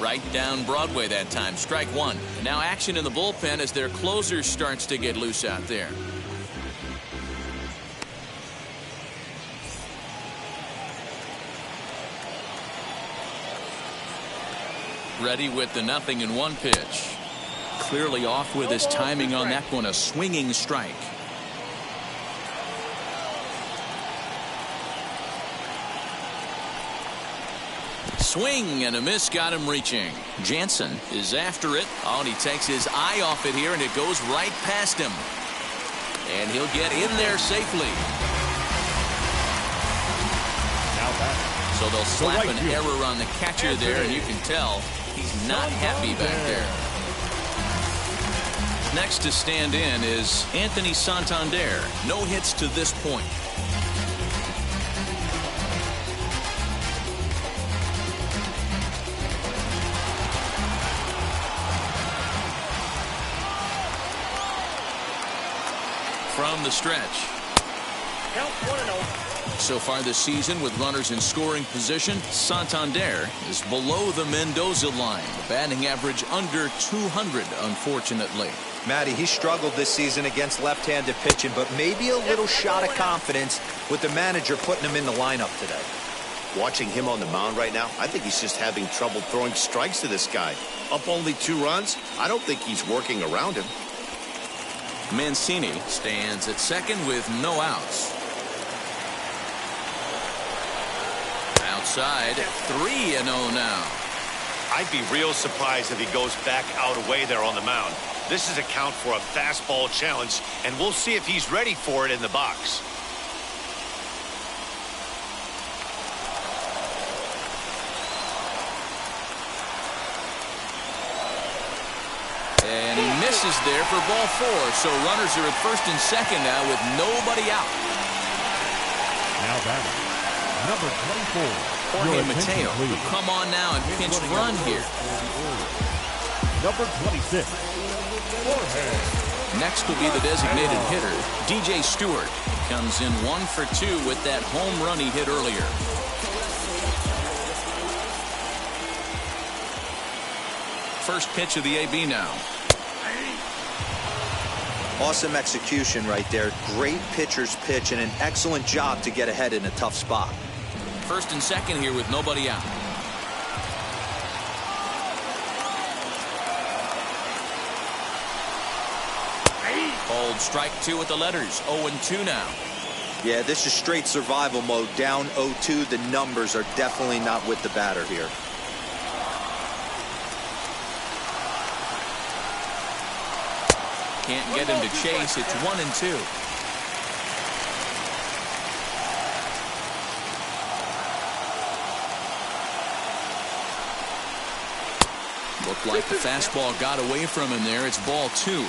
S2: Right down Broadway that time. Strike 1. Now action in the bullpen as their closer starts to get loose out there. Ready with the 0-1 pitch. Clearly off with his timing on that one. A swinging strike. Swing and a miss got him reaching. Jansen is after it. Oh, and he takes his eye off it here, and it goes right past him. And he'll get in there safely.
S5: Now back.
S2: So they'll slap an error on the catcher there, and you can tell he's not happy back there. Next to stand in is Anthony Santander. No hits to this point. From the stretch.
S7: Count 1-0.
S2: So far this season, with runners in scoring position, Santander is below the Mendoza line. The batting average under 200, unfortunately.
S4: Matty, he struggled this season against left-handed pitching, but maybe a little shot of confidence with the manager putting him in the lineup today.
S3: Watching him on the mound right now, I think he's just having trouble throwing strikes to this guy. Up only 2 runs, I don't think he's working around him.
S2: Mancini stands at second with no outs. Outside, 3-0 now.
S3: I'd be real surprised if he goes back out away there on the mound. This is a count for a fastball challenge, and we'll see if he's ready for it in the box.
S2: And he misses there for ball 4. So runners are at first and second now with nobody out.
S5: Now batting, number 24.
S2: Jorge Mateo will come on now and pinch run here.
S5: Number 26. Jorge.
S2: Next will be the designated hitter, DJ Stewart. Comes in 1 for 2 with that home run he hit earlier. First pitch of the AB now.
S4: Awesome execution right there. Great pitcher's pitch and an excellent job to get ahead in a tough spot.
S2: First and second here with nobody out. Called strike 2 with the letters. 0-2 now.
S4: Yeah, this is straight survival mode. Down 0-2. The numbers are definitely not with the batter here.
S2: Can't get him to chase. It's 1-2. Looked like the fastball got away from him there. It's ball 2.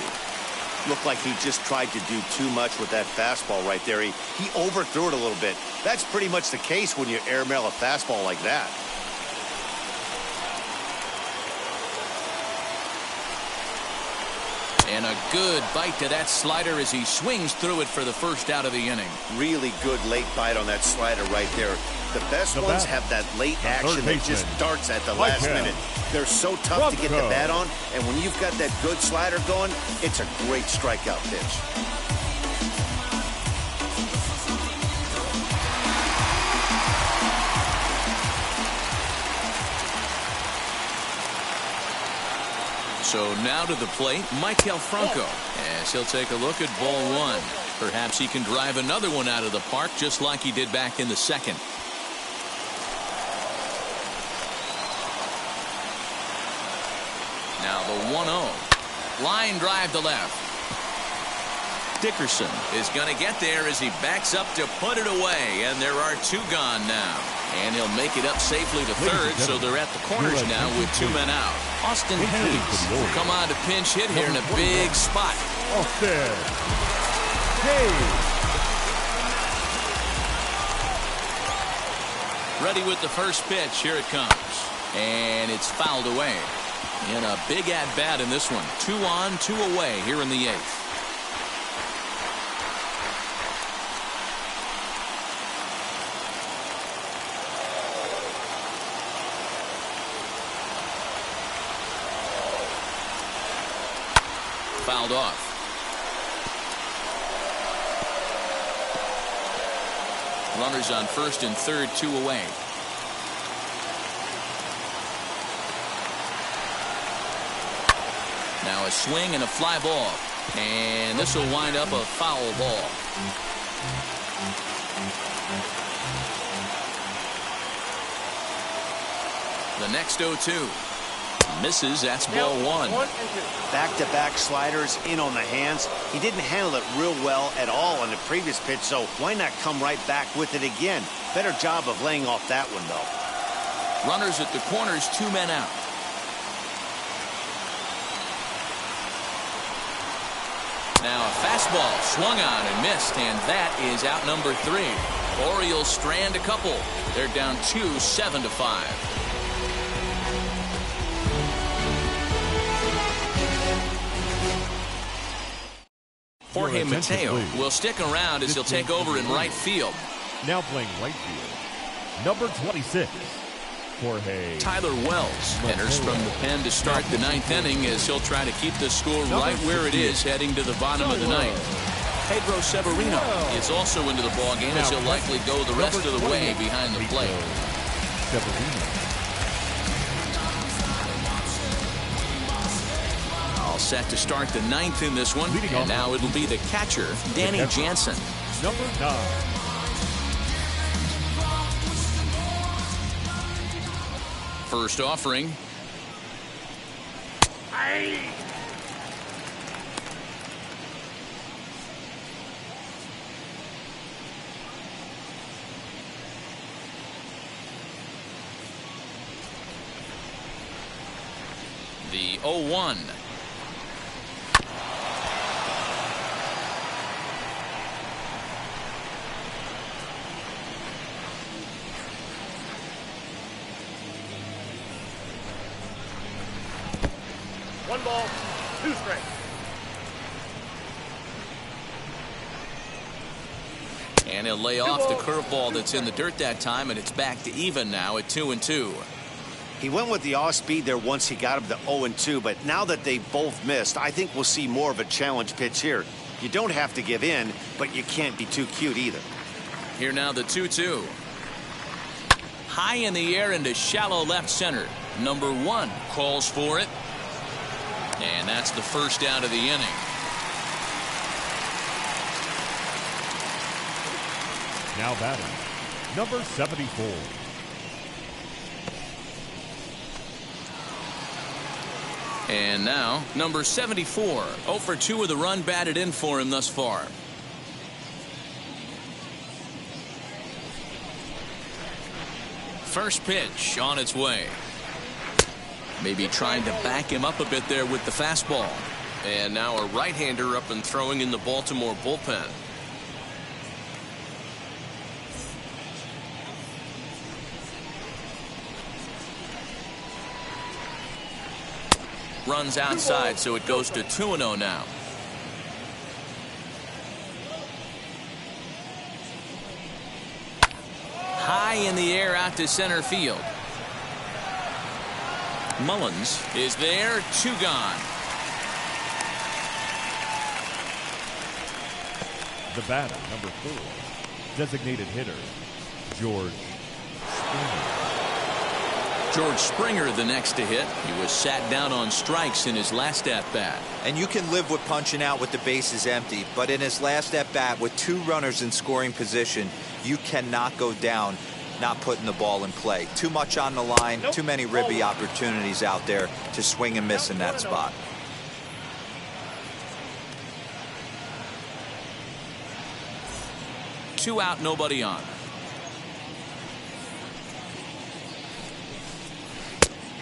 S3: Looked like he just tried to do too much with that fastball right there. He overthrew it a little bit. That's pretty much the case when you airmail a fastball like that.
S2: And a good bite to that slider as he swings through it for the first out of the inning.
S3: Really good late bite on that slider right there. The best ones have that late action that just starts at the last minute. They're so tough to get the bat on, and when you've got that good slider going, it's a great strikeout pitch.
S2: So now to the plate, Franco, as he'll take a look at ball 1. Perhaps he can drive another one out of the park just like he did back in the second. Now the 1-0. Line drive to left. Dickerson is going to get there as he backs up to put it away, and there are 2 gone now. And he'll make it up safely to third, so they're at the corners now with 2 men out. Austin Hayes will come on to pinch hit here in a big spot.
S5: Austin Hayes.
S2: Ready with the first pitch. Here it comes. And it's fouled away. In a big at-bat in this one. 2 on, 2 away here in the 8th. Fouled off. Runners on first and third, 2 away. Now a swing and a fly ball. And this will wind up a foul ball. The next 0-2. Misses. That's ball 1.
S3: Back-to-back sliders in on the hands. He didn't handle it real well at all on the previous pitch, so why not come right back with it again? Better job of laying off that one, though.
S2: Runners at the corners, 2 men out. Now a fastball swung on and missed, and that is out number 3. Orioles strand a couple. They're down 2, 7-5. Jorge Mateo will stick around as he'll take over in right field.
S5: Now playing right field, number 26, Jorge.
S2: Tyler Wells enters from the pen to start the 9th inning as he'll try to keep the score right where it is heading to the bottom of the 9th. Pedro Severino is also into the ballgame as he'll likely go the rest of the way behind the plate. All set to start the 9th in this one, and now it'll be the catcher, Danny Jansen.
S5: Number 9.
S2: First offering, The 0-1.
S7: One ball, two strikes.
S2: And he'll lay off the curveball that's in the dirt that time, and it's back to even now at 2-2.
S3: He went with the off speed there once he got him to 0-2, but now that they both missed, I think we'll see more of a challenge pitch here. You don't have to give in, but you can't be too cute either.
S2: Here now the 2-2. High in the air into shallow left center. Number 1 calls for it. And that's the first out of the inning.
S5: Now batting, number 74.
S2: And now, number 74. 0 for 2 with a run batted in for him thus far. First pitch on its way. Maybe trying to back him up a bit there with the fastball. And now a right-hander up and throwing in the Baltimore bullpen. Runs outside, so it goes to 2-0 now. High in the air out to center field. Mullins is there, 2 gone.
S5: The batter, number 4, designated hitter, George Springer.
S2: George Springer the next to hit. He was sat down on strikes in his last at-bat.
S4: And you can live with punching out with the bases empty, but in his last at-bat with 2 runners in scoring position, you cannot go down not putting the ball in play. Too much on the line, too many ribby opportunities out there to swing and miss in that spot.
S2: Two out, nobody on.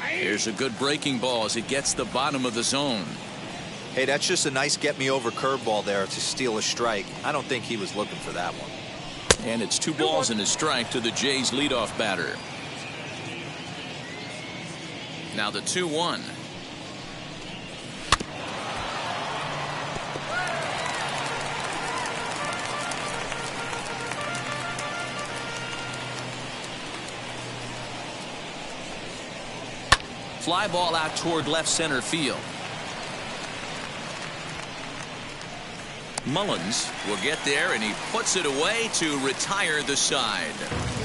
S2: Here's a good breaking ball as it gets the bottom of the zone.
S4: Hey, that's just a nice get-me-over curveball there to steal a strike. I don't think he was looking for that one.
S2: And it's 2 balls and a strike to the Jays' leadoff batter. Now the 2-1. Fly ball out toward left center field. Mullins will get there, and he puts it away to retire the side.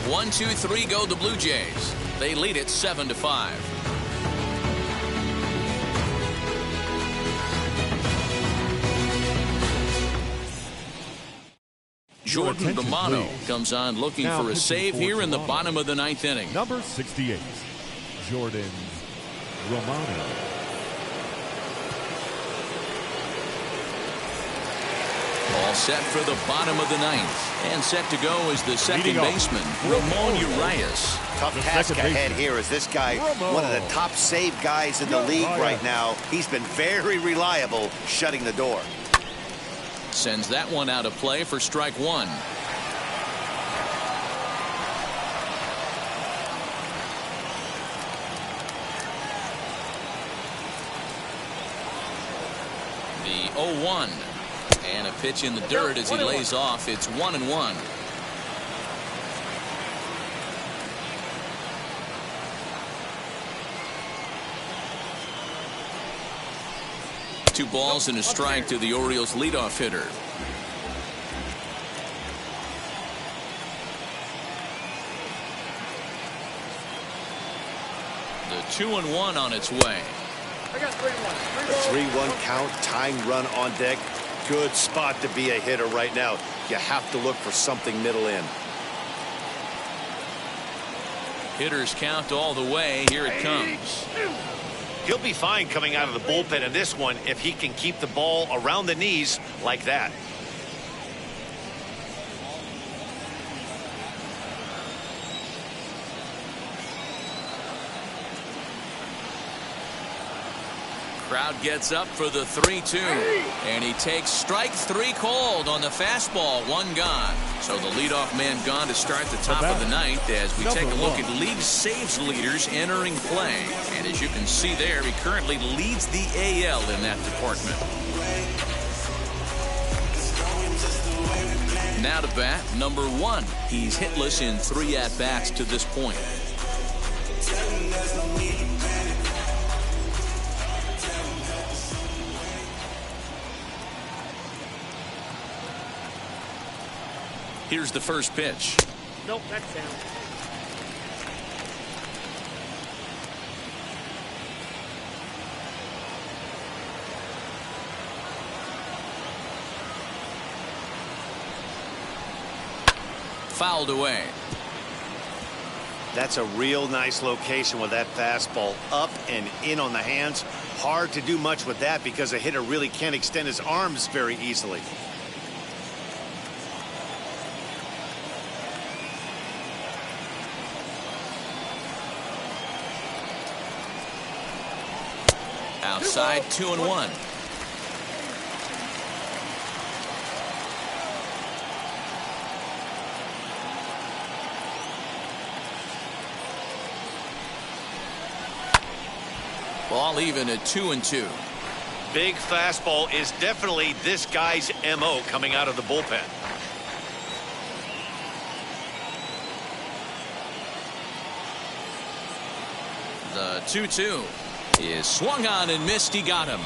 S2: 1, 2, 3 go the Blue Jays. They lead it 7-5. Jordan Romano comes on looking
S5: now
S2: for a save here in the bottom of the 9th inning.
S5: Number 68, Jordan Romano.
S2: All set for the bottom of the 9th. And set to go is the second baseman, Ramon Urias.
S3: Tough task ahead here as this guy, one of the top save guys in the league right now. He's been very reliable shutting the door.
S2: Sends that one out of play for strike 1. The 0-1. And a pitch in the dirt as he lays off. It's 1-1. Two balls and a strike to the Orioles leadoff hitter. The 2-1 on its way.
S7: I got 3-1.
S3: 3-1 count, tying run on deck. Good spot to be a hitter right now. You have to look for something middle in.
S2: Hitters count all the way. Here it comes.
S3: He'll be fine coming out of the bullpen in this one if he can keep the ball around the knees like that.
S2: Crowd gets up for the 3-2, and he takes strike 3 called on the fastball. 1 gone. So the leadoff man gone to start the top of the ninth as we take a look at league saves leaders entering play. And as you can see there, he currently leads the AL in that department. Now to bat, number 1. He's hitless in 3 at-bats to this point. Here's the first pitch.
S7: Nope, that's down.
S2: Fouled away.
S3: That's a real nice location with that fastball up and in on the hands. Hard to do much with that because a hitter really can't extend his arms very easily.
S2: Outside, 2-1. Ball even at 2-2.
S3: Big fastball is definitely this guy's MO coming out of the bullpen.
S2: The 2-2 is swung on and missed. He got him.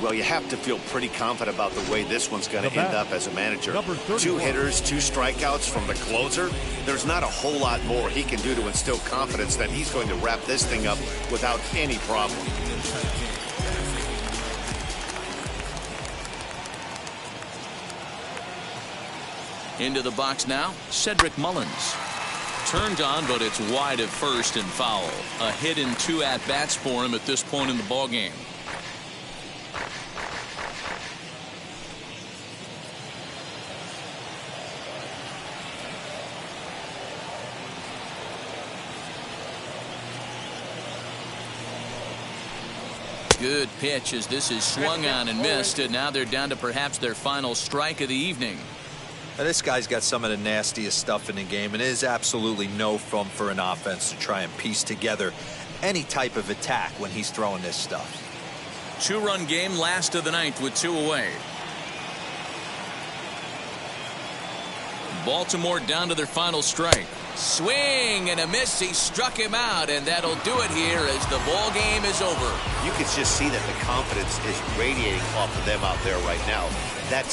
S3: Well, you have to feel pretty confident about the way this one's going to end up as a manager. 2 hitters, 2 strikeouts from the closer. There's not a whole lot more he can do to instill confidence that he's going to wrap this thing up without any problem.
S2: Into the box now, Cedric Mullins. Turned on, but it's wide at first and foul. A hit in 2 at-bats for him at this point in the ballgame. Good pitch as this is swung on and missed, and now they're down to perhaps their final strike of the evening.
S4: Now, this guy's got some of the nastiest stuff in the game, and it is absolutely no fun for an offense to try and piece together any type of attack when he's throwing this stuff.
S2: 2-run game, last of the ninth with 2 away. Baltimore down to their final strike. Swing and a miss. He struck him out, and that'll do it here as the ball game is over.
S3: You can just see that the confidence is radiating off of them out there right now. That's